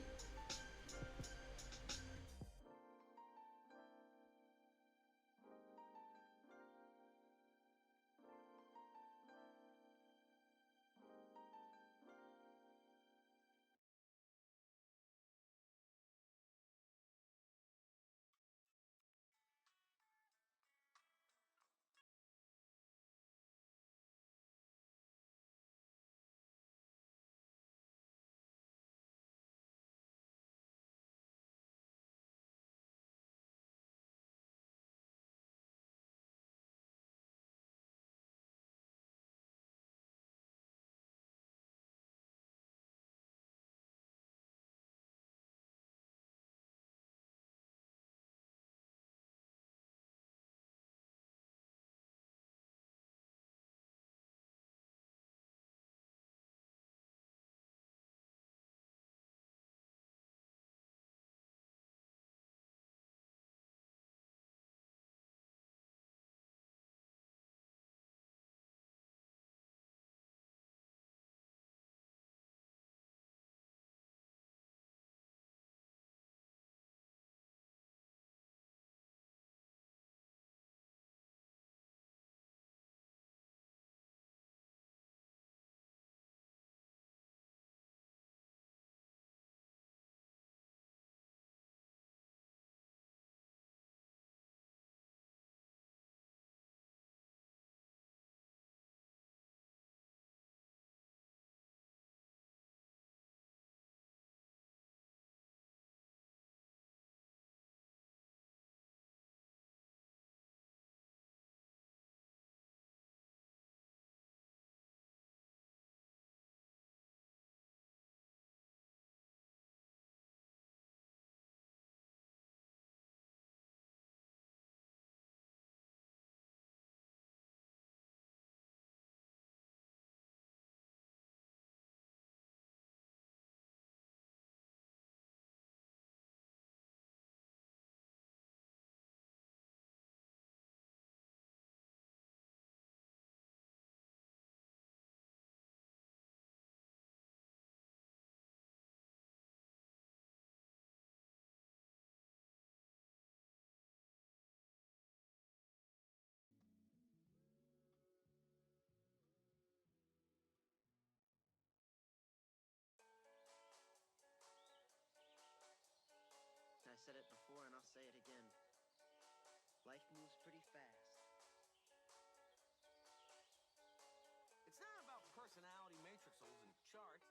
said it before and I'll say it again. Life moves pretty fast. It's not about personality matrixels and charts.